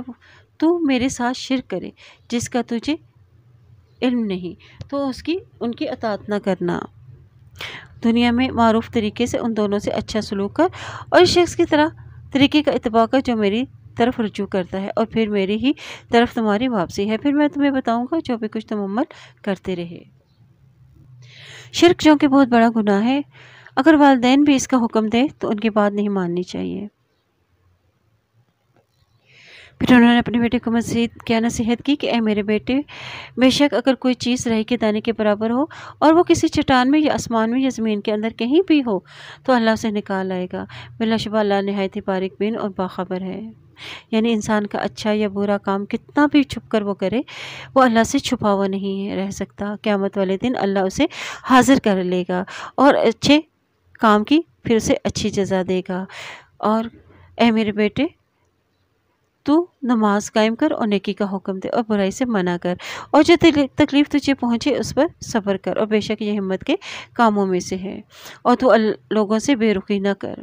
تو میرے ساتھ شرک کرے جس کا تجھے علم نہیں، تو ان کی اطاعت نہ کرنا۔ دنیا میں معروف طریقے سے ان دونوں سے اچھا سلوک کر، اور اس شخص کی طریقے کا اتباع کر جو میری طرف رجوع کرتا ہے، اور پھر میری ہی طرف تمہاری واپسی ہے، پھر میں تمہیں بتاؤں گا جو بھی کچھ تم عمل کرتے رہے۔ شرک جو کہ بہت بڑا گناہ ہے، اگر والدین بھی اس کا حکم دے تو ان کی بات نہیں ماننی چاہیے۔ پھر انہوں نے اپنے بیٹے کو مزید کیا نصیحت کی کہ اے میرے بیٹے، بے شک اگر کوئی چیز رائی کے دانے کے برابر ہو اور وہ کسی چٹان میں یا آسمان میں یا زمین کے اندر کہیں بھی ہو تو اللہ اسے نکال آئے گا۔ بلا شبہ اللہ نہایت ہی باریک بین اور باخبر ہے۔ یعنی انسان کا اچھا یا برا کام کتنا بھی چھپ کر وہ کرے، وہ اللہ سے چھپا ہوا نہیں رہ سکتا۔ قیامت والے دن اللہ اسے حاضر کر لے گا اور اچھے کام کی پھر اسے اچھی جزا دے گا۔ اور اے میرے بیٹے، تو نماز قائم کر اور نیکی کا حکم دے اور برائی سے منع کر، اور جو تکلیف تجھے پہنچے اس پر صبر کر، اور بے شک یہ ہمت کے کاموں میں سے ہے۔ اور تو لوگوں سے بے رخی نہ کر،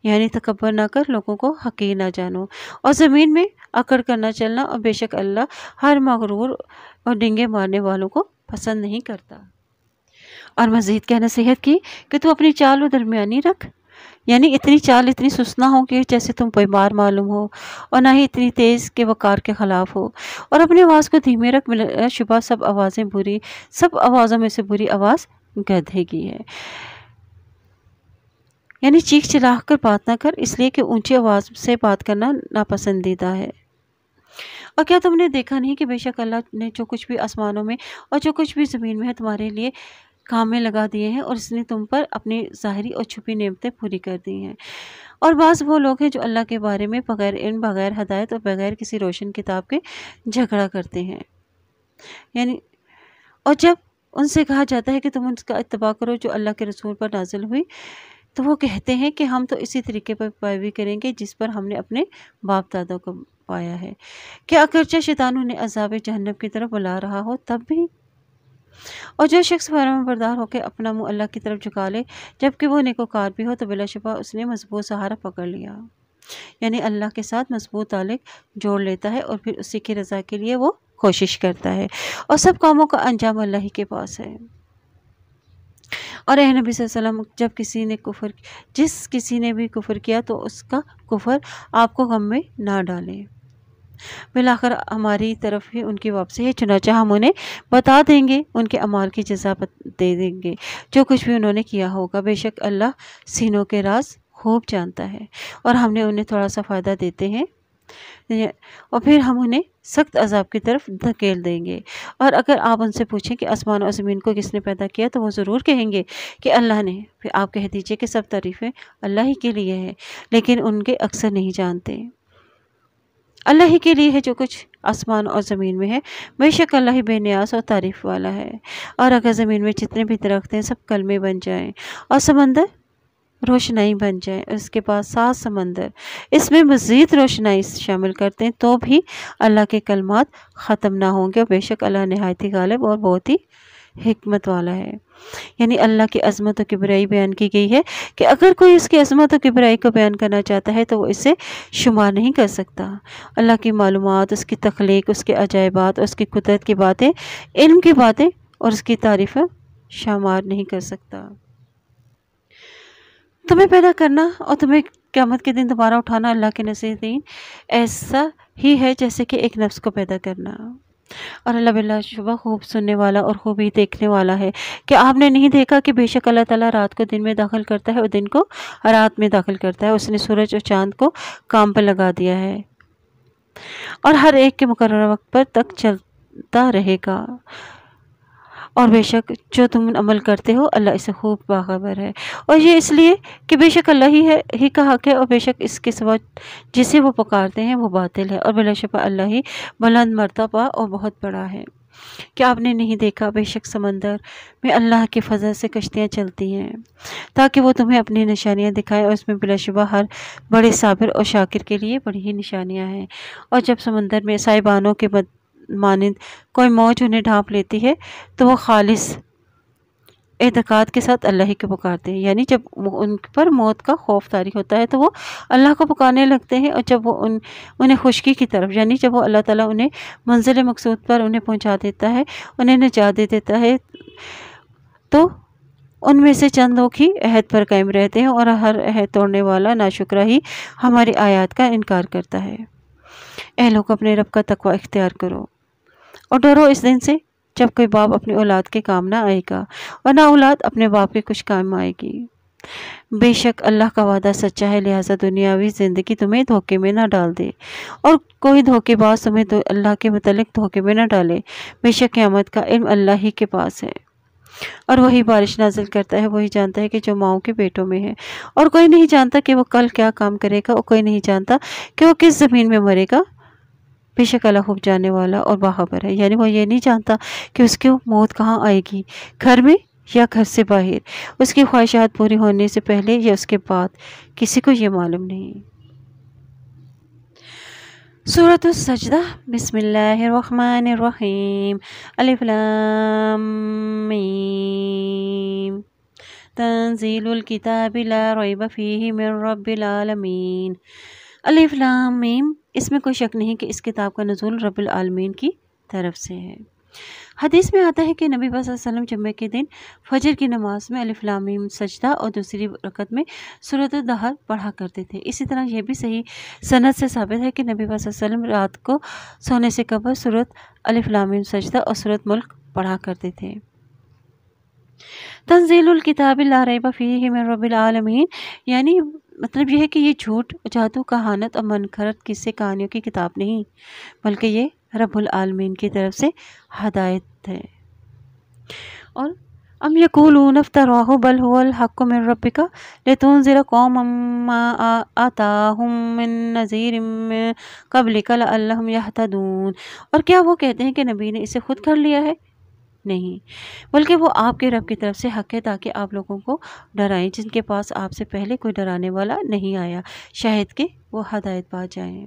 یعنی تکبر نہ کر، لوگوں کو حقیر نہ جانو، اور زمین میں اکڑ کر نہ چلنا، اور بے شک اللہ ہر مغرور اور ڈنگے مارنے والوں کو پسند نہیں کرتا۔ اور مزید کیا نصیحت کی کہ تو اپنی چال و درمیانی رکھ، یعنی اتنی چال اتنی سست نہ ہو کہ جیسے تم بیمار معلوم ہو، اور نہ ہی اتنی تیز کہ وقار کے خلاف ہو، اور اپنی آواز کو دھیمے رکھ، بلا شبہ سب آوازوں میں سے بری آواز گدھے کی ہے۔ یعنی چیخ چلا کر بات نہ کر، اس لیے کہ اونچی آواز سے بات کرنا ناپسندیدہ ہے۔ اور کیا تم نے دیکھا نہیں کہ بے شک اللہ نے جو کچھ بھی آسمانوں میں اور جو کچھ بھی زمین میں ہے تمہارے لیے کام میں لگا دیے ہیں، اور اس نے تم پر اپنی ظاہری اور چھپی نعمتیں پوری کر دی ہیں۔ اور بعض وہ لوگ ہیں جو اللہ کے بارے میں بغیر علم، بغیر ہدایت اور بغیر کسی روشن کتاب کے جھگڑا کرتے ہیں۔ یعنی اور جب ان سے کہا جاتا ہے کہ تم اس کا اتباع کرو جو اللہ کے رسول پر نازل ہوئی، تو وہ کہتے ہیں کہ ہم تو اسی طریقے پر پیروی کریں گے جس پر ہم نے اپنے باپ دادوں کو پایا ہے، کہ اگرچہ شیطان انہیں عذاب جہنم کی طرف بلا رہا ہو تب بھی۔ اور جو شخص فرمان بردار ہو کے اپنا منہ اللہ کی طرف جھکا لے جبکہ وہ نیکوکار بھی ہو، تو بلا شبہ اس نے مضبوط سہارا پکڑ لیا، یعنی اللہ کے ساتھ مضبوط تعلق جوڑ لیتا ہے، اور پھر اسی کی رضا کے لیے وہ کوشش کرتا ہے، اور سب کاموں کا انجام اللہ ہی کے پاس ہے۔ اور اے نبی صلی اللہ علیہ وسلم، جس کسی نے بھی کفر کیا تو اس کا کفر آپ کو غم میں نہ ڈالے، بالآخر ہماری طرف ہی ان کی واپسی ہے، چنانچہ ہم انہیں بتا دیں گے، ان کے اعمال کی جزا دے دیں گے جو کچھ بھی انہوں نے کیا ہوگا۔ بے شک اللہ سینوں کے راز خوب جانتا ہے، اور ہم نے انہیں تھوڑا سا فائدہ دیتے ہیں اور پھر ہم انہیں سخت عذاب کی طرف دھکیل دیں گے۔ اور اگر آپ ان سے پوچھیں کہ آسمان اور زمین کو کس نے پیدا کیا، تو وہ ضرور کہیں گے کہ اللہ نے۔ پھر آپ کہہ دیجئے کہ سب تعریفیں اللہ ہی کے لیے ہے، لیکن ان کے اکثر نہیں جانتے۔ اللہ ہی کے لیے ہے جو کچھ آسمان اور زمین میں ہے، بے شک اللہ ہی بے نیاز اور تعریف والا ہے۔ اور اگر زمین میں جتنے بھی درخت ہیں سب کلمے بن جائیں، اور سمندر روشنائی بن جائے، اور اس کے بعد 7 سمندر اس میں مزید روشنائی شامل کرتے ہیں، تو بھی اللہ کے کلمات ختم نہ ہوں گے، اور بے شک اللہ نہایت ہی غالب اور بہت ہی حکمت والا ہے۔ یعنی اللہ کی عظمت و کبریائی بیان کی گئی ہے کہ اگر کوئی اس کی عظمت و کبریائی کو بیان کرنا چاہتا ہے تو وہ اسے شمار نہیں کر سکتا۔ اللہ کی معلومات، اس کی تخلیق، اس کے عجائبات اور اس کی قدرت کی باتیں، علم کی باتیں اور اس کی تعریف شمار نہیں کر سکتا۔ تمہیں پیدا کرنا اور تمہیں قیامت کے دن دوبارہ اٹھانا اللہ کے نزدیک ایسا ہی ہے جیسے کہ ایک نفس کو پیدا کرنا، اور اللہ بلا شبہ خوب سننے والا اور خوب ہی دیکھنے والا ہے۔ کہ آپ نے نہیں دیکھا کہ بے شک اللہ تعالیٰ رات کو دن میں داخل کرتا ہے اور دن کو رات میں داخل کرتا ہے، اس نے سورج اور چاند کو کام پر لگا دیا ہے اور ہر ایک کے مقررہ وقت پر تک چلتا رہے گا، اور بے شک جو تم عمل کرتے ہو اللہ اسے خوب باخبر ہے۔ اور یہ اس لیے کہ بے شک اللہ ہی کا حق ہے، اور بے شک اس کے سوا جسے وہ پکارتے ہیں وہ باطل ہے، اور بلا شبہ اللہ ہی بلند مرتبہ اور بہت بڑا ہے۔ کہ آپ نے نہیں دیکھا بے شک سمندر میں اللہ کے فضل سے کشتیاں چلتی ہیں تاکہ وہ تمہیں اپنی نشانیاں دکھائے، اور اس میں بلا شبہ ہر بڑے صابر اور شاکر کے لیے بڑی ہی نشانیاں ہیں۔ اور جب سمندر میں سائبانوں کے مانند کوئی موج انہیں ڈھانپ لیتی ہے تو وہ خالص اعتقاد کے ساتھ اللہ ہی کو پکارتے ہیں، یعنی جب ان پر موت کا خوف طاری ہوتا ہے تو وہ اللہ کو پکارنے لگتے ہیں، اور جب وہ انہیں خشکی کی طرف، یعنی جب وہ اللہ تعالیٰ انہیں منزل مقصود پر انہیں پہنچا دیتا ہے، انہیں نجات دے دیتا ہے، تو ان میں سے چند لوگ ہی عہد پر قائم رہتے ہیں، اور ہر عہد توڑنے والا ناشکرہ ہی ہماری آیات کا انکار کرتا ہے۔ اے لوگ، اپنے رب کا تقوی اختیار کرو اور ڈرو اس دن سے جب کوئی باپ اپنی اولاد کے کام نہ آئے گا، اور نہ اولاد اپنے باپ کے کچھ کام آئے گی۔ بے شک اللہ کا وعدہ سچا ہے، لہٰذا دنیاوی زندگی تمہیں دھوکے میں نہ ڈال دے، اور کوئی دھوکے باز تمہیں اللہ کے متعلق دھوکے میں نہ ڈالے۔ بے شک قیامت کا علم اللہ ہی کے پاس ہے، اور وہی بارش نازل کرتا ہے، وہی جانتا ہے کہ جو ماؤں کے پیٹوں میں ہے، اور کوئی نہیں جانتا کہ وہ کل کیا کام کرے گا، اور کوئی نہیں جانتا کہ وہ کس زمین میں مرے گا۔ بے شک اللہ خوب جاننے والا اور باخبر ہے، یعنی وہ یہ نہیں جانتا کہ اس کی موت کہاں آئے گی، گھر میں یا گھر سے باہر، اس کی خواہشات پوری ہونے سے پہلے یا اس کے بعد، کسی کو یہ معلوم نہیں۔ سورۃ السجدہ۔ بسم اللہ الرحمن الرحیم۔ الف لام میم۔ تنزیل الکتاب لا ریب فیہ من رب العالمین۔ الف لام میم، اس میں کوئی شک نہیں کہ اس کتاب کا نزول رب العالمین کی طرف سے ہے۔ حدیث میں آتا ہے کہ نبی صلی اللہ علیہ وسلم جمعے کے دن فجر کی نماز میں الف لام میم سجدہ اور دوسری رکعت میں سورۃ الدہر پڑھا کرتے تھے۔ اسی طرح یہ بھی صحیح سند سے ثابت ہے کہ نبی صلی اللہ علیہ وسلم رات کو سونے سے قبل سورۃ الف لام میم سجدہ اور سورۃ ملک پڑھا کرتے تھے۔ تنزیل الکتاب لا ریب فیہ من رب العالمین، یعنی مطلب یہ ہے کہ یہ جھوٹ، جادو، کہانت اور منکرت قصے کہانیوں کی کتاب نہیں، بلکہ یہ رب العالمین کی طرف سے ہدایت ہے۔ اور ام یقولون افتراہ بل هو الحق من ربک لتنذر قوما ما آتاہم من نذیر من قبلک لعلہم یہتدون، اور کیا وہ کہتے ہیں کہ نبی نے اسے خود کر لیا ہے؟ نہیں، بلکہ وہ آپ کے رب کی طرف سے حق ہے تاکہ آپ لوگوں کو ڈرائیں جن کے پاس آپ سے پہلے کوئی ڈرانے والا نہیں آیا، شاید کہ وہ ہدایت پا جائیں۔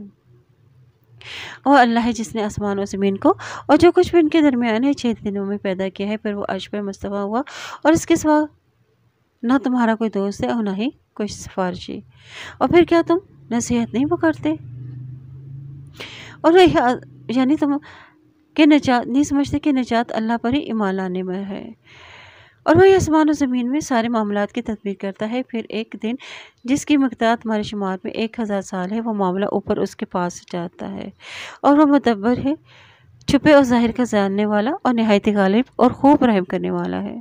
اور اللہ ہے جس نے آسمان و زمین کو اور جو کچھ بھی ان کے درمیان ہے 6 دنوں میں پیدا کیا ہے، پھر وہ عرش پر مستوی ہوا اور اس کے سوا نہ تمہارا کوئی دوست ہے اور نہ ہی کوئی سفارشی، اور پھر کیا تم نصیحت نہیں پکڑتے؟ اور یعنی تم کہ نجات نہیں سمجھتے کہ نجات اللہ پر ہی ایمان لانے میں ہے، اور وہی آسمان و زمین میں سارے معاملات کی تدبیر کرتا ہے۔ پھر ایک دن جس کی مقدار تمہارے شمار میں 1000 سال ہے، وہ معاملہ اوپر اس کے پاس جاتا ہے، اور وہ مدبر ہے، چھپے اور ظاہر کا جاننے والا اور نہایت غالب اور خوب رحم کرنے والا ہے۔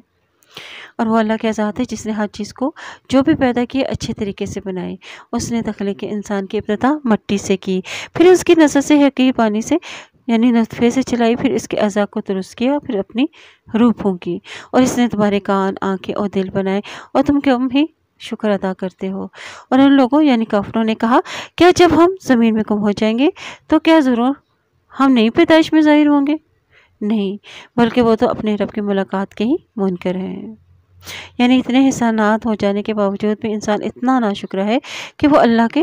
اور وہ اللہ کی ذات ہے جس نے ہر چیز کو جو بھی پیدا کی اچھے طریقے سے بنائی۔ اس نے تخلیق انسان کی ابتدا مٹی سے کی، پھر اس کی نسل سے حقیقی پانی سے یعنی نطفے سے چلائی، پھر اس کے اعضاء کو درست کیا، پھر اپنی روح پھونکی، اور اس نے تمہارے کان، آنکھیں اور دل بنائے، اور تم کم ہی شکر ادا کرتے ہو۔ اور ان لوگوں یعنی کافروں نے کہا، کیا جب ہم زمین میں گم ہو جائیں گے تو کیا ضرور ہم نئی پیدائش میں ظاہر ہوں گے؟ نہیں، بلکہ وہ تو اپنے رب کی ملاقات کے ہی منکر ہیں۔ یعنی اتنے احسانات ہو جانے کے باوجود بھی انسان اتنا ناشکر ہے کہ وہ اللہ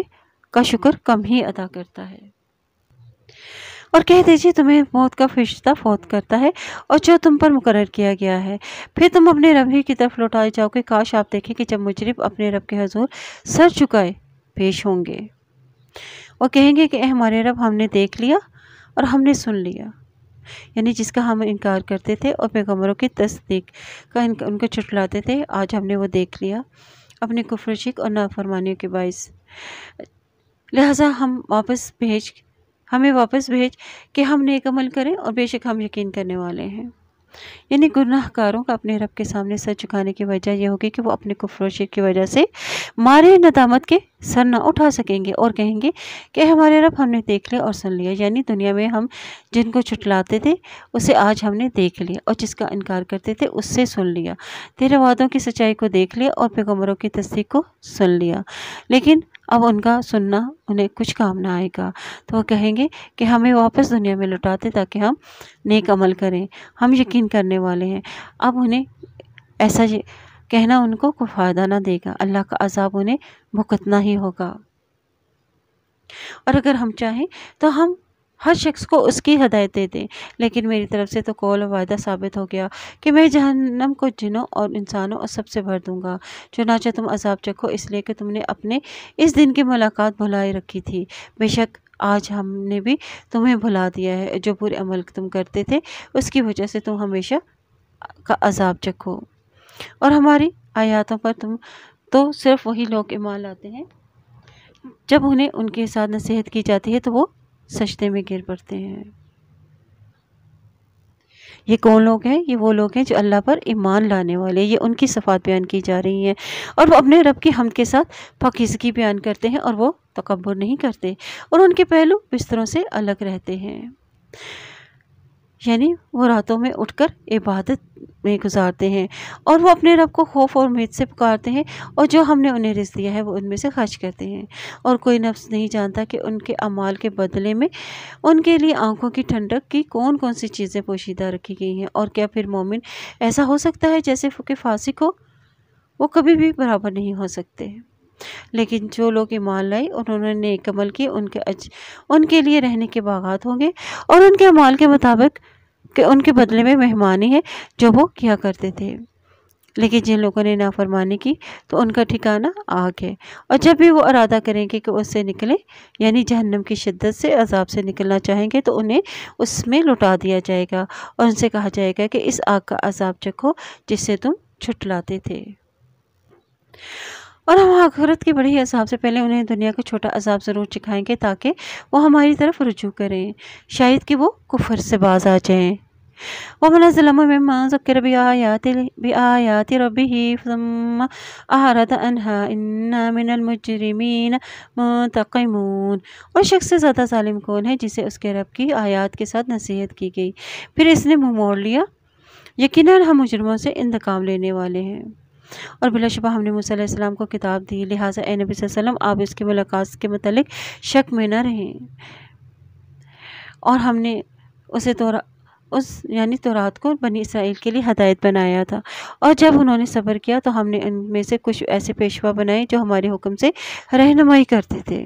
کا شکر کم ہی ادا کرتا ہے۔ اور کہہ دیجیے تمہیں موت کا فرشتہ فوت کرتا ہے اور جو تم پر مقرر کیا گیا ہے، پھر تم اپنے رب ہی کی طرف لوٹائے جاؤ گے۔ کاش آپ دیکھیں کہ جب مجرم اپنے رب کے حضور سر جھکائے پیش ہوں گے اور کہیں گے کہ اے ہمارے رب، ہم نے دیکھ لیا اور ہم نے سن لیا، یعنی جس کا ہم انکار کرتے تھے اور پیغمبروں کی تصدیق کا ان کو چٹلاتے تھے، آج ہم نے وہ دیکھ لیا اپنے کفر شرک اور نافرمانیوں کے باعث، لہٰذا ہمیں واپس بھیج کہ ہم نیک عمل کریں، اور بے شک ہم یقین کرنے والے ہیں۔ یعنی گناہ کاروں کا اپنے رب کے سامنے سر جھکانے کی وجہ یہ ہوگی کہ وہ اپنے کفر و شرک کی وجہ سے مارے ندامت کے سر نہ اٹھا سکیں گے اور کہیں گے کہ ہمارے رب، ہم نے دیکھ لیا اور سن لیا، یعنی دنیا میں ہم جن کو چھٹلاتے تھے اسے آج ہم نے دیکھ لیا، اور جس کا انکار کرتے تھے اس سے سن لیا، تیرے وعدوں کی سچائی کو دیکھ لیا اور پیغمبروں کی تصدیق کو سن لیا، لیکن اب ان کا سننا انہیں کچھ کام نہ آئے گا، تو وہ کہیں گے کہ ہمیں واپس دنیا میں لوٹاتے تاکہ ہم نیک عمل کریں، ہم یقین کرنے والے ہیں۔ اب انہیں ایسا کہنا ان کو کوئی فائدہ نہ دے گا، اللہ کا عذاب انہیں بھگتنا ہی ہوگا۔ اور اگر ہم چاہیں تو ہم ہر شخص کو اس کی ہدایت دے دیں، لیکن میری طرف سے تو قول و وعدہ ثابت ہو گیا کہ میں جہنم کو جنوں اور انسانوں اور سب سے بھر دوں گا، چنانچہ تم عذاب چکھو، اس لیے کہ تم نے اپنے اس دن کی ملاقات بھلائے رکھی تھی۔ بے شک آج ہم نے بھی تمہیں بھلا دیا ہے، جو برے عمل تم کرتے تھے اس کی وجہ سے تم ہمیشہ کا عذاب چکھو۔ اور ہماری آیاتوں پر تو صرف وہی لوگ ایمان لاتے ہیں جب انہیں ان کے ساتھ نصیحت کی جاتی ہے تو وہ سجدے میں گر پڑتے ہیں۔ یہ کون لوگ ہیں؟ یہ وہ لوگ ہیں جو اللہ پر ایمان لانے والے، یہ ان کی صفات بیان کی جا رہی ہیں، اور وہ اپنے رب کی حمد کے ساتھ پاکیزگی بیان کرتے ہیں، اور وہ تکبر نہیں کرتے، اور ان کے پہلو بستروں سے الگ رہتے ہیں، یعنی وہ راتوں میں اٹھ کر عبادت میں گزارتے ہیں، اور وہ اپنے رب کو خوف اور امید سے پکارتے ہیں، اور جو ہم نے انہیں رزق دیا ہے وہ ان میں سے خرچ کرتے ہیں، اور کوئی نفس نہیں جانتا کہ ان کے اعمال کے بدلے میں ان کے لیے آنکھوں کی ٹھنڈک کی کون کون سی چیزیں پوشیدہ رکھی گئی ہیں۔ اور کیا پھر مومن ایسا ہو سکتا ہے جیسے کہ فاسق ہو؟ وہ کبھی بھی برابر نہیں ہو سکتے۔ لیکن جو لوگ ایمان لائے اور انہوں نے نیک عمل کیے ان کے لیے رہنے کے باغات ہوں گے، اور ان کے اعمال کے مطابق کہ ان کے بدلے میں مہمانی ہے جو وہ کیا کرتے تھے، لیکن جن لوگوں نے نافرمانی کی تو ان کا ٹھکانہ آگ ہے، اور جب بھی وہ ارادہ کریں گے کہ اس سے نکلیں، یعنی جہنم کی شدت سے عذاب سے نکلنا چاہیں گے، تو انہیں اس میں لٹا دیا جائے گا اور ان سے کہا جائے گا کہ اس آگ کا عذاب چکھو جس سے تم جھٹلاتے تھے، اور ہم آخرت کے بڑے ہی عذاب سے پہلے انہیں دنیا کا چھوٹا عذاب ضرور چکھائیں گے تاکہ وہ ہماری طرف رجوع کریں، شاید کہ وہ کفر سے باز آ جائیں۔ وَمَنْ أَظْلَمُ مِمَّنْ ذُكِّرَ بِآيَاتِ رَبِّهِ ثُمَّ أَعْرَضَ عَنْهَا إِنَّا مِنَ الْمُجْرِمِينَ مُنْتَقِمُونَ۔ اور شخص سے زیادہ ظالم کون ہے جسے اس کے رب کی آیات کے ساتھ نصیحت کی گئی پھر اس نے منہ موڑ لیا؟ یقیناً ہم مجرموں سے انتقام لینے والے ہیں۔ اور بلا شبہ ہم نے موسیٰ علیہ السلام کو کتاب دی، لہٰذا اے نبی صلی اللہ علیہ وسلم آپ اس کی ملاقات کے متعلق شک میں نہ رہیں، اور ہم نے اسے یعنی تورات کو بنی اسرائیل کے لیے ہدایت بنایا تھا، اور جب انہوں نے صبر کیا تو ہم نے ان میں سے کچھ ایسے پیشوا بنائے جو ہمارے حکم سے رہنمائی کرتے تھے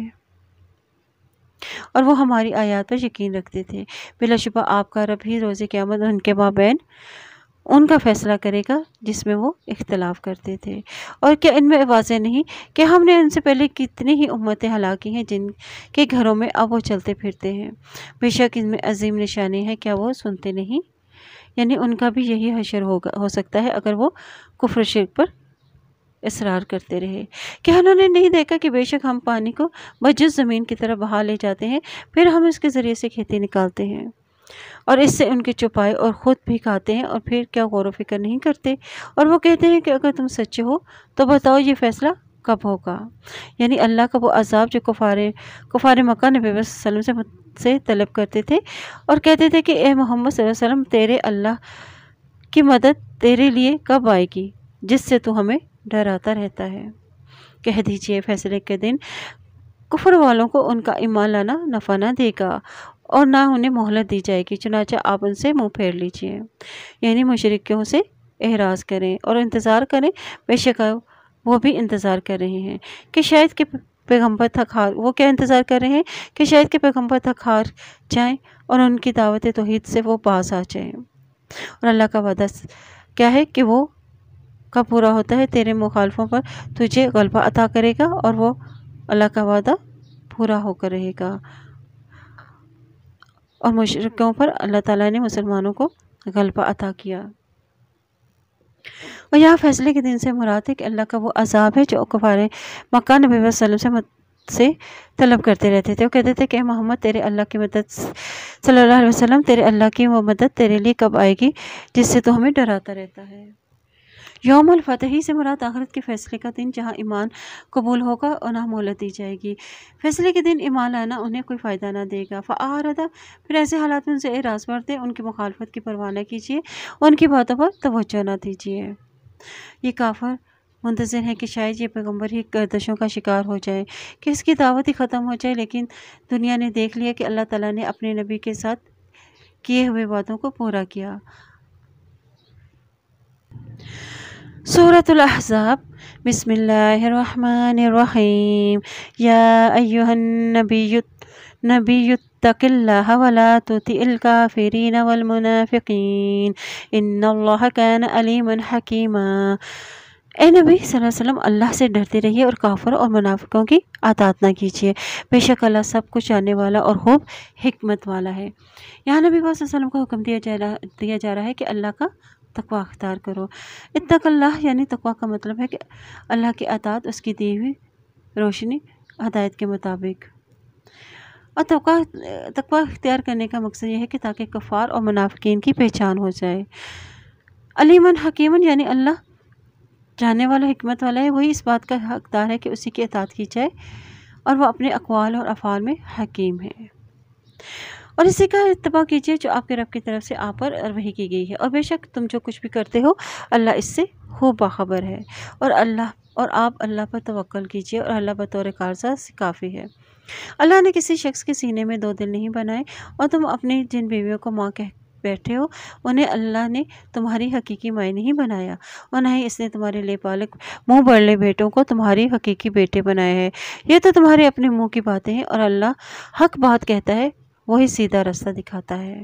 اور وہ ہماری آیات پر یقین رکھتے تھے۔ بلا شبہ آپ کا رب ہی روز قیامت ان کے مابین ان کا فیصلہ کرے گا جس میں وہ اختلاف کرتے تھے۔ اور کیا ان میں واضح نہیں کہ ہم نے ان سے پہلے کتنی ہی امتیں ہلاک کی ہیں جن کے گھروں میں اب وہ چلتے پھرتے ہیں، بے شک ان میں عظیم نشانی ہے، کیا وہ سنتے نہیں؟ یعنی ان کا بھی یہی حشر ہو سکتا ہے اگر وہ کفر و شرک پر اصرار کرتے رہے۔ کیا انہوں نے نہیں دیکھا کہ بے شک ہم پانی کو بجز زمین کی طرف بہا لے جاتے ہیں، پھر ہم اس کے ذریعے سے کھیتی نکالتے ہیں اور اس سے ان کے چوپائے اور خود بھی کھاتے ہیں، اور پھر کیا غور و فکر نہیں کرتے؟ اور وہ کہتے ہیں کہ اگر تم سچے ہو تو بتاؤ یہ فیصلہ کب ہوگا؟ یعنی اللہ کا وہ عذاب جو کفار مکہ نبی صلی اللہ علیہ وسلم سے طلب کرتے تھے اور کہتے تھے کہ اے محمد صلی اللہ علیہ وسلم تیرے اللہ کی مدد تیرے لیے کب آئے گی جس سے تو ہمیں ڈراتا رہتا ہے؟ کہہ دیجئے فیصلے کے دن کفر والوں کو ان کا ایمان لانا نفع نہ دے گا اور نہ انہیں مہلت دی جائے گی، چنانچہ آپ ان سے منہ پھیر لیجئے، یعنی مشرکوں سے اعراض کریں اور انتظار کریں، بے شک وہ بھی انتظار کر رہے ہیں کہ شاید کہ پیغمبر تک ہار جائیں اور ان کی دعوت توحید سے وہ باز آ جائیں۔ اور اللہ کا وعدہ کیا ہے کہ وہ کب پورا ہوتا ہے؟ تیرے مخالفوں پر تجھے غلبہ عطا کرے گا، اور وہ اللہ کا وعدہ پورا ہو کر رہے گا۔ اور مشرکوں پر اللہ تعالیٰ نے مسلمانوں کو غلبہ عطا کیا۔ اور یہاں فیصلے کے دن سے مراد ہے کہ اللہ کا وہ عذاب ہے جو کفار مکہ نبی صلی اللہ علیہ وسلم سے طلب کرتے رہتے تھے۔ وہ کہتے تھے کہ اے محمد تیرے اللہ کی مدد صلی اللہ علیہ وسلم تیرے اللہ کی وہ مدد تیرے لیے کب آئے گی جس سے تو ہمیں ڈراتا رہتا ہے۔ یوم الفتح ہی سے مراد آخرت کے فیصلے کا دن جہاں ایمان قبول ہوگا اور نہ مہلت دی جائے گی۔ فیصلے کے دن ایمان لانا انہیں کوئی فائدہ نہ دے گا۔ فَأَعْرَضَ، پھر ایسے حالات میں ان سے اعراض برتیں، ان کی مخالفت کی پرواہ نہ کیجیے، ان کی باتوں پر توجہ نہ دیجیے۔ یہ کافر منتظر ہیں کہ شاید یہ پیغمبر ہی گردشوں کا شکار ہو جائے، کہ اس کی دعوت ہی ختم ہو جائے، لیکن دنیا نے دیکھ لیا کہ اللہ تعالیٰ نے اپنے نبی کے ساتھ کیے ہوئے وعدوں کو پورا کیا۔ سورۃ الاحزاب، بسم اللہ الرحمن الرحیم۔ یا ایہا النبی اتق اللہ ولا تطع الکافرین والمنافقین ان اللہ کان علیما حکیما۔ اے نبی صلی اللہ علیہ وسلم اللہ سے ڈرتے رہیے اور کافروں اور منافقوں کی اطاعت نہ کیجیے، بے شک اللہ سب کچھ جاننے والا اور خوب حکمت والا ہے۔ یہاں نبی صلی اللہ علیہ وسلم کو حکم دیا جا رہا ہے کہ اللہ کا تقوی اختیار کرو۔ اتق اللہ یعنی تقوی کا مطلب ہے کہ اللہ کی اطاعت، اس کی دی ہوئی روشنی ہدایت کے مطابق۔ اور تقوی اختیار کرنے کا مقصد یہ ہے کہ تاکہ کفار اور منافقین کی پہچان ہو جائے۔ علیمن حکیمن یعنی اللہ جاننے والا حکمت والا ہے، وہی اس بات کا حقدار ہے کہ اسی کی اطاعت کی جائے اور وہ اپنے اقوال اور افعال میں حکیم ہے۔ اور اسی کا اتباع کیجیے جو آپ کے رب کی طرف سے آپ پر وحی کی گئی ہے، اور بے شک تم جو کچھ بھی کرتے ہو اللہ اس سے خوب باخبر ہے۔ اور آپ اللہ پر توکل کیجیے اور اللہ بطور کارساز کافی ہے۔ اللہ نے کسی شخص کے سینے میں 2 دل نہیں بنائے، اور تم اپنی جن بیویوں کو ماں کہہ بیٹھے ہو انہیں اللہ نے تمہاری حقیقی مائیں نہیں بنایا، اور نہ ہی اس نے تمہارے لے پالک منہ بڑلے بیٹوں کو تمہاری حقیقی بیٹے بنائے ہیں۔ یہ تو تمہارے اپنے منہ کی باتیں ہیں، اور اللہ حق بات کہتا ہے، وہی سیدھا راستہ دکھاتا ہے۔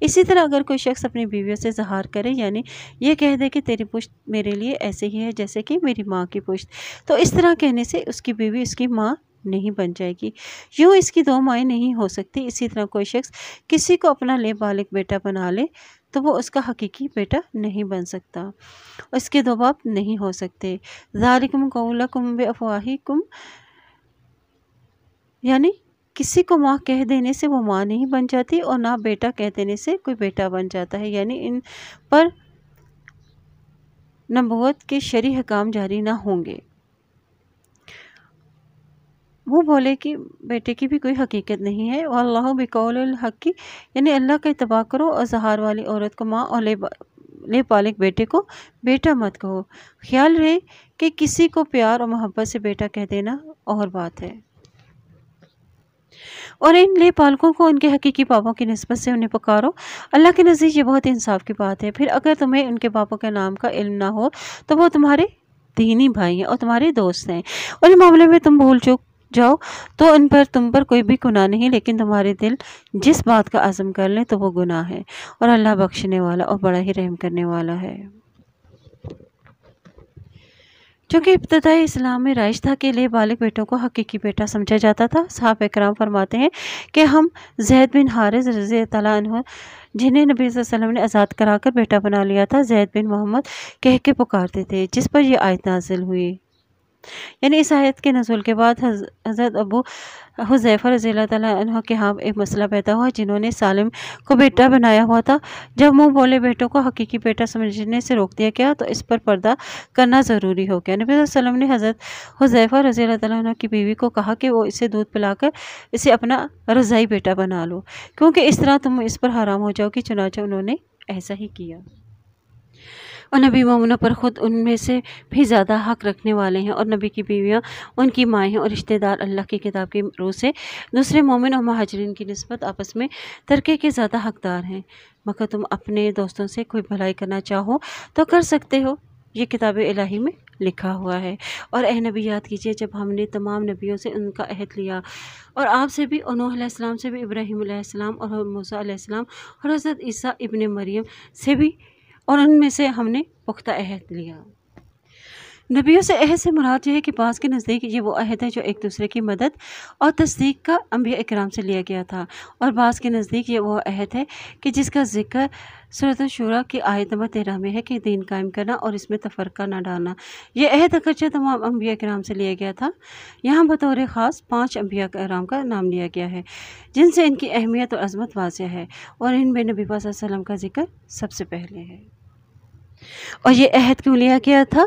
اسی طرح اگر کوئی شخص اپنی بیویوں سے اظہار کرے، یعنی یہ کہہ دے کہ تیری پشت میرے لیے ایسے ہی ہے جیسے کہ میری ماں کی پشت، تو اس طرح کہنے سے اس کی بیوی اس کی ماں نہیں بن جائے گی، یوں اس کی دو مائیں نہیں ہو سکتی۔ اسی طرح کوئی شخص کسی کو اپنا بالغ بیٹا بنا لے تو وہ اس کا حقیقی بیٹا نہیں بن سکتا، اس کے دو باپ نہیں ہو سکتے۔ ذالکم قولکم بافواہکم، یعنی کسی کو ماں کہہ دینے سے وہ ماں نہیں بن جاتی اور نہ بیٹا کہہ دینے سے کوئی بیٹا بن جاتا ہے، یعنی ان پر نبوت کے شرعی حکام جاری نہ ہوں گے۔ وہ بولے کہ بیٹے کی بھی کوئی حقیقت نہیں ہے۔ واللہ بقول الحق، یعنی اللہ کا اتباع کرو اور زہار والی عورت کو ماں اور لے بالغ بیٹے کو بیٹا مت کہو۔ خیال رہے کہ کسی کو پیار اور محبت سے بیٹا کہہ دینا اور بات ہے، اور ان لے پالکوں کو ان کے حقیقی باپوں کی نسبت سے انہیں پکارو۔ اللہ کے نزدیک یہ بہت انصاف کی بات ہے۔ پھر اگر تمہیں ان کے باپوں کے نام کا علم نہ ہو تو وہ تمہارے دینی بھائی ہیں اور تمہارے دوست ہیں، اور اس معاملے میں تم بھول چوک جاؤ تو تم پر کوئی بھی گناہ نہیں، لیکن تمہارے دل جس بات کا عزم کر لیں تو وہ گناہ ہے، اور اللہ بخشنے والا اور بڑا ہی رحم کرنے والا ہے۔ چونکہ ابتدائی اسلام میں رائج تھا کہ لے بالغ بیٹوں کو حقیقی بیٹا سمجھا جاتا تھا، صحابہ کرام فرماتے ہیں کہ ہم زید بن حارث رضی اللہ عنہ، جنہیں نبی صلی اللہ علیہ وسلم نے آزاد کرا کر بیٹا بنا لیا تھا، زید بن محمد کہہ کے پکارتے تھے، جس پر یہ آیت نازل ہوئی۔ یعنی اس آیت کے نزول کے بعد حضرت ابو حذیفہ رضی اللہ عنہ کے ہاں ایک مسئلہ پیدا ہوا، جنہوں نے سالم کو بیٹا بنایا ہوا تھا۔ جب منہ بولے بیٹوں کو حقیقی بیٹا سمجھنے سے روک دیا گیا تو اس پر پردہ کرنا ضروری ہو گیا۔ نبی صلی اللہ علیہ وسلم نے حضرت حذیفہ رضی اللہ عنہ کی بیوی کو کہا کہ وہ اسے دودھ پلا کر اسے اپنا رضاعی بیٹا بنا لو، کیونکہ اس طرح تم اس پر حرام ہو جاؤ گی۔ چنانچہ انہوں نے ایسا ہی کیا، اور نبی مومنوں پر خود ان میں سے بھی زیادہ حق رکھنے والے ہیں، اور نبی کی بیویاں ان کی مائیں ہیں، اور رشتہ دار اللہ کی کتاب کی روح سے دوسرے مومن اور مہاجرین کی نسبت آپس میں ترکے کے زیادہ حقدار ہیں۔ مگر تم اپنے دوستوں سے کوئی بھلائی کرنا چاہو تو کر سکتے ہو، یہ کتاب الہی میں لکھا ہوا ہے۔ اور اے نبی یاد کیجئے جب ہم نے تمام نبیوں سے ان کا عہد لیا، اور آپ سے بھی، اور نوح علیہ السلام سے بھی، ابراہیم علیہ السلام اور موسیٰ علیہ السلام اور حضرت عیسیٰ ابن مریم سے بھی، اور ان میں سے ہم نے پختہ عہد لیا۔ نبیوں سے عہد سے مراد یہ ہے کہ بعض کے نزدیک یہ وہ عہد ہے جو ایک دوسرے کی مدد اور تصدیق کا انبیاء اکرام سے لیا گیا تھا، اور بعض کے نزدیک یہ وہ عہد ہے کہ جس کا ذکر سورۃ الشورى کی آیت نمبر 13 میں ہے کہ دین قائم کرنا اور اس میں تفرقہ نہ ڈالنا۔ یہ عہد اگرچہ تمام انبیاء اکرام سے لیا گیا تھا، یہاں بطور خاص 5 انبیاء اکرام کا نام لیا گیا ہے، جن سے ان کی اہمیت اور عظمت واضح ہے، اور ان میں نبی پاک صلی اللہ علیہ وسلم کا ذکر سب سے پہلے ہے۔ اور یہ عہد کیوں لیا گیا تھا؟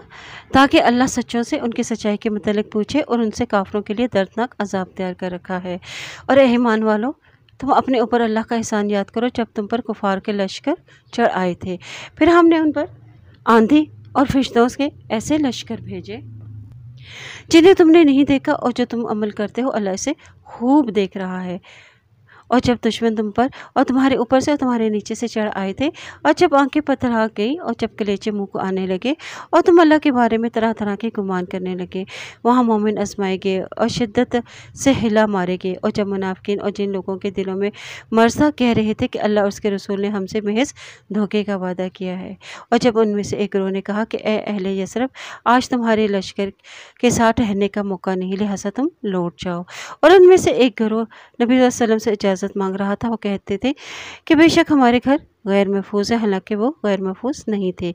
تاکہ اللہ سچوں سے ان کی سچائی کے متعلق پوچھے، اور ان سے کافروں کے لیے دردناک عذاب تیار کر رکھا ہے۔ اور اے ایمان والو، تم اپنے اوپر اللہ کا احسان یاد کرو جب تم پر کفار کے لشکر چڑھ آئے تھے، پھر ہم نے ان پر آندھی اور فرشتوں کے ایسے لشکر بھیجے جنہیں تم نے نہیں دیکھا، اور جو تم عمل کرتے ہو اللہ اسے خوب دیکھ رہا ہے۔ اور جب دشمن تم پر اور تمہارے اوپر سے اور تمہارے نیچے سے چڑھ آئے تھے، اور جب آنکھیں پتھرا گئی، اور جب کلیچے منہ کو آنے لگے، اور تم اللہ کے بارے میں طرح طرح کے گمان کرنے لگے، وہاں مومن آزمائے گئے اور شدت سے ہلا مارے گئے۔ اور جب منافقین اور جن لوگوں کے دلوں میں مرضا کہہ رہے تھے کہ اللہ اور اس کے رسول نے ہم سے محض دھوکے کا وعدہ کیا ہے، اور جب ان میں سے ایک گروہ نے کہا کہ اے اہل یثرب، آج تمہارے لشکر کے ساتھ رہنے کا موقع نہیں، لہٰذا تم لوٹ جاؤ، اور ان میں سے ایک گروہ نبی صلی اللہ علیہ وسلم سے اجازت مانگ رہا تھا، وہ کہتے تھے کہ بے شک ہمارے گھر غیر محفوظ ہے، حالانکہ وہ غیر محفوظ نہیں تھے،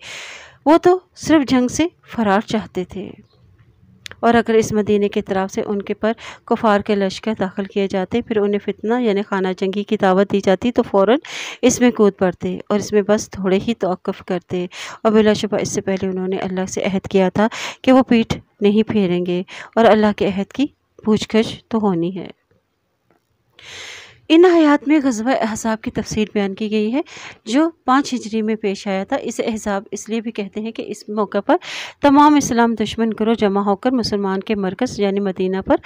وہ تو صرف جنگ سے فرار چاہتے تھے۔ اور اگر اس مدینے کی طرف سے ان کے پر کفار کے لشکر داخل کیے جاتے، پھر انہیں فتنہ یعنی خانہ جنگی کی دعوت دی جاتی، تو فوراً اس میں کود پڑتے اور اس میں بس تھوڑے ہی توقف کرتے، اور بلا شبہ اس سے پہلے انہوں نے اللہ سے عہد کیا تھا کہ وہ پیٹھ نہیں پھیریں گے، اور اللہ کے عہد کی پوچھ گچھ تو ہونی ہے۔ ان آیات میں غزوہ احزاب کی تفصیل بیان کی گئی ہے جو 5 ہجری میں پیش آیا تھا۔ اسے احزاب اس لیے بھی کہتے ہیں کہ اس موقع پر تمام اسلام دشمن گروہ جمع ہو کر مسلمان کے مرکز یعنی مدینہ پر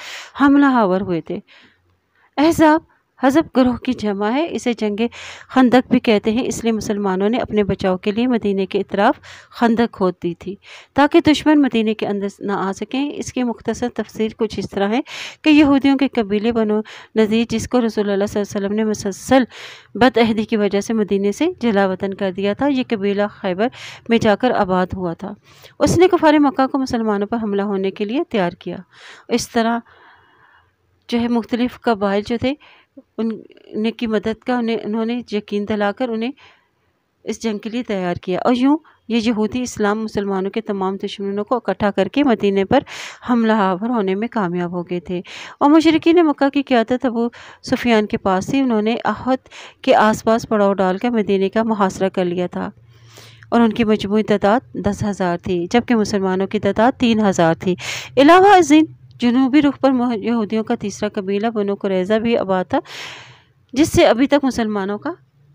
حملہ آور ہوئے تھے۔ احزاب حزب گروہ کی جمع ہے، اسے جنگ خندق بھی کہتے ہیں، اس لیے مسلمانوں نے اپنے بچاؤ کے لیے مدینے کے اطراف خندق کھود دی تھی تاکہ دشمن مدینے کے اندر نہ آ سکیں۔ اس کی مختصر تفسیر کچھ اس طرح ہے کہ یہودیوں کے قبیلے بنو نذیر، جس کو رسول اللہ صلی اللہ علیہ وسلم نے مسلسل بد عہدی کی وجہ سے مدینے سے جلا وطن کر دیا تھا، یہ قبیلہ خیبر میں جا کر آباد ہوا تھا۔ اس نے کفار مکہ کو مسلمانوں پر حملہ ہونے کے لیے تیار کیا۔ اس طرح جو ہے مختلف قبائل جو تھے ان کی مدد کا انہوں نے یقین دلا کر انہیں اس جنگ کے لیے تیار کیا، اور یوں یہ یہودی اسلام مسلمانوں کے تمام دشمنوں کو اکٹھا کر کے مدینے پر حملہ آور ہونے میں کامیاب ہو گئے تھے۔ اور مشرکین مکہ کی قیادت ابو سفیان کے پاس تھی، انہوں نے احد کے آس پاس پڑاؤ ڈال کر مدینے کا محاصرہ کر لیا تھا، اور ان کی مجموعی تعداد 10,000 تھی، جبکہ مسلمانوں کی تعداد 3,000 تھی۔ علاوہ ازیں جنوبی رخ پر یہودیوں کا تیسرا قبیلہ بنو قریظہ بھی آباد تھا، جس سے ابھی تک مسلمانوں کا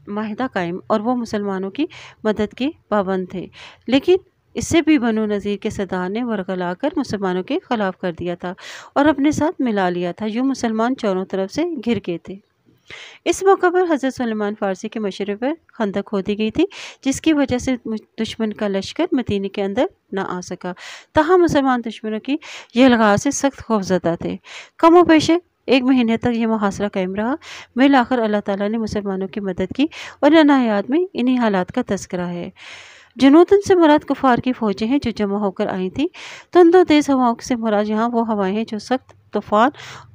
معاہدہ قائم، اور وہ مسلمانوں کی مدد کے پابند تھے، لیکن اس سے بھی بنو نذیر کے سردار نے ورغلا کر مسلمانوں کے خلاف کر دیا تھا اور اپنے ساتھ ملا لیا تھا۔ یوں مسلمان چاروں طرف سے گھر گئے تھے۔ اس موقع پر حضرت سلیمان فارسی کے مشورے پر خندق کھودی گئی تھی، جس کی وجہ سے دشمن کا لشکر مدینے کے اندر نہ آ سکا۔ تاہم مسلمان دشمنوں کی یہ الغاز سے سخت خوفزدہ تھے۔ کم و بیش 1 مہینے تک یہ محاصرہ قائم رہا۔ بالآخر اللہ تعالیٰ نے مسلمانوں کی مدد کی، اور ان آیات میں انہی حالات کا تذکرہ ہے۔ جنودن سے مراد کفار کی فوجیں ہیں جو جمع ہو کر آئی تھیں۔ تند و تیز ہواؤں سے مراد یہاں وہ ہوائیں ہیں جو سخت طوفان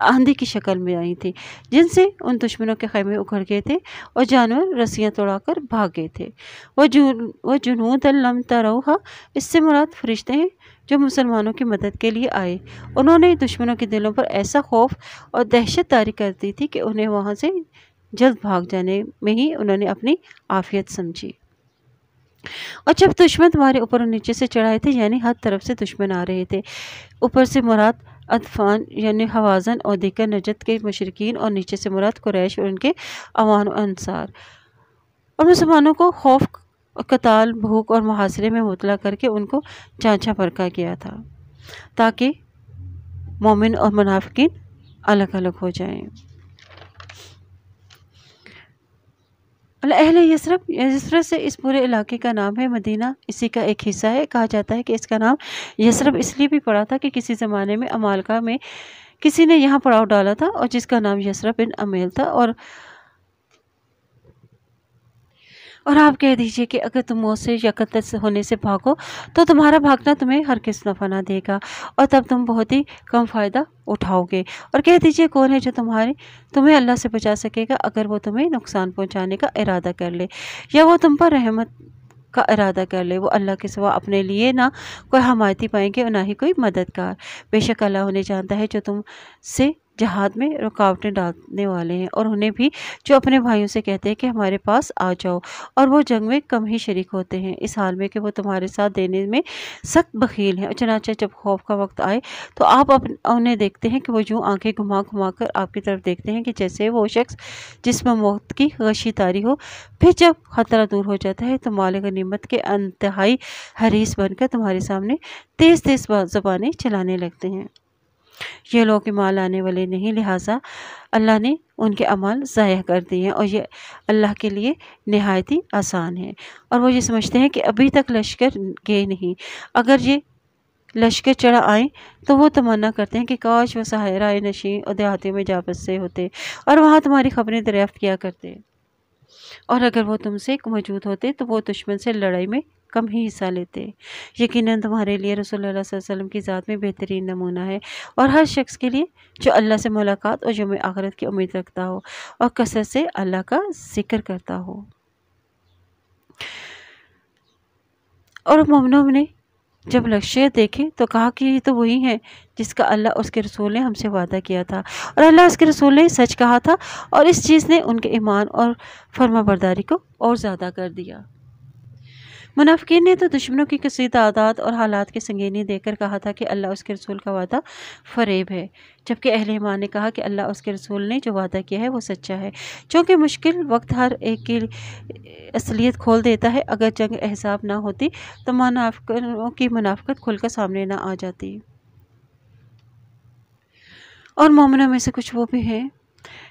آندھی کی شکل میں آئی تھیں، جن سے ان دشمنوں کے خیمے اکھڑ گئے تھے اور جانور رسیاں توڑا کر بھاگ گئے تھے۔ وہ جنود لم تروہا، اس سے مراد فرشتے ہیں جو مسلمانوں کی مدد کے لیے آئے۔ انہوں نے دشمنوں کے دلوں پر ایسا خوف اور دہشت طاری کر دی تھی کہ انہیں وہاں سے جلد بھاگ جانے میں ہی انہوں نے اپنی عافیت سمجھی۔ اور جب دشمن تمہارے اوپر اور نیچے سے چڑھائے تھے، یعنی ہر طرف سے دشمن آ رہے تھے، اوپر سے مراد عطفان یعنی حوازن اور دیگر نجد کے مشرکین، اور نیچے سے مراد قریش اور ان کے اوان و انصار، اور مسلمانوں کو خوف، قتال، بھوک اور محاصرے میں مبتلا کر کے ان کو چانچا پرکھا گیا تھا تاکہ مومن اور منافقین الگ الگ ہو جائیں۔ اہل یثرب، یثرب سے اس پورے علاقے کا نام ہے۔ مدینہ اسی کا ایک حصہ ہے۔ کہا جاتا ہے کہ اس کا نام یثرب اس لیے بھی پڑا تھا کہ کسی زمانے میں امالکہ میں کسی نے یہاں پڑاؤ ڈالا تھا، اور جس کا نام یثرب بن امیل تھا، اور آپ کہہ دیجئے کہ اگر تم موت سے یا قتل ہونے سے بھاگو تو تمہارا بھاگنا تمہیں ہرگز نفع نہ دے گا، اور تب تم بہت ہی کم فائدہ اٹھاؤ گے۔ اور کہہ دیجئے کون ہے جو تمہیں اللہ سے بچا سکے گا اگر وہ تمہیں نقصان پہنچانے کا ارادہ کر لے یا وہ تم پر رحمت کا ارادہ کر لے۔ وہ اللہ کے سوا اپنے لیے نہ کوئی حمایتی پائیں گے اور نہ ہی کوئی مددگار۔ بے شک اللہ انہیں جانتا ہے جو تم سے جہاد میں رکاوٹیں ڈالنے والے ہیں، اور انہیں بھی جو اپنے بھائیوں سے کہتے ہیں کہ ہمارے پاس آ جاؤ، اور وہ جنگ میں کم ہی شریک ہوتے ہیں، اس حال میں کہ وہ تمہارے ساتھ دینے میں سخت بخیل ہیں۔ اور چنانچہ جب خوف کا وقت آئے تو آپ انہیں دیکھتے ہیں کہ وہ یوں آنکھیں گھما گھما کر آپ کی طرف دیکھتے ہیں کہ جیسے وہ شخص جس میں موت کی غشی طاری ہو۔ پھر جب خطرہ دور ہو جاتا ہے تو مال غنیمت کے انتہائی حریص بن کر تمہارے سامنے تیز تیز زبانیں چلانے لگتے ہیں۔ یہ لوگ ایمان لانے والے نہیں، لہٰذا اللہ نے ان کے اعمال ضائع کر دیے ہیں، اور یہ اللہ کے لیے نہایت ہی آسان ہے۔ اور وہ یہ سمجھتے ہیں کہ ابھی تک لشکر گئے نہیں، اگر یہ لشکر چڑھا آئیں تو وہ تمنا کرتے ہیں کہ کاش وہ صحرائے نشین اور دیہاتیوں میں جا بسے ہوتے اور وہاں تمہاری خبریں دریافت کیا کرتے، اور اگر وہ تم سے موجود ہوتے تو وہ دشمن سے لڑائی میں کم ہی حصہ لیتے۔ یقیناً تمہارے لیے رسول اللہ صلی اللہ علیہ وسلم کی ذات میں بہترین نمونہ ہے، اور ہر شخص کے لیے جو اللہ سے ملاقات اور یوم آخرت کی امید رکھتا ہو اور کثرت سے اللہ کا ذکر کرتا ہو۔ اور مومنوں نے جب لشکر دیکھے تو کہا کہ یہ تو وہی ہے جس کا اللہ اور اس کے رسول نے ہم سے وعدہ کیا تھا، اور اللہ اس کے رسول نے سچ کہا تھا، اور اس چیز نے ان کے ایمان اور فرما برداری کو اور زیادہ کر دیا۔ منافقین نے تو دشمنوں کی کثیر تعداد اور حالات کی سنگینی دیکھ کر کہا تھا کہ اللہ اس کے رسول کا وعدہ فریب ہے، جبکہ اہل ایمان نے کہا کہ اللہ اس کے رسول نے جو وعدہ کیا ہے وہ سچا ہے۔ چونکہ مشکل وقت ہر ایک کی اصلیت کھول دیتا ہے، اگر جنگ احزاب نہ ہوتی تو منافقوں کی منافقت کھل کر سامنے نہ آ جاتی۔ اور مومنوں میں سے کچھ وہ بھی ہیں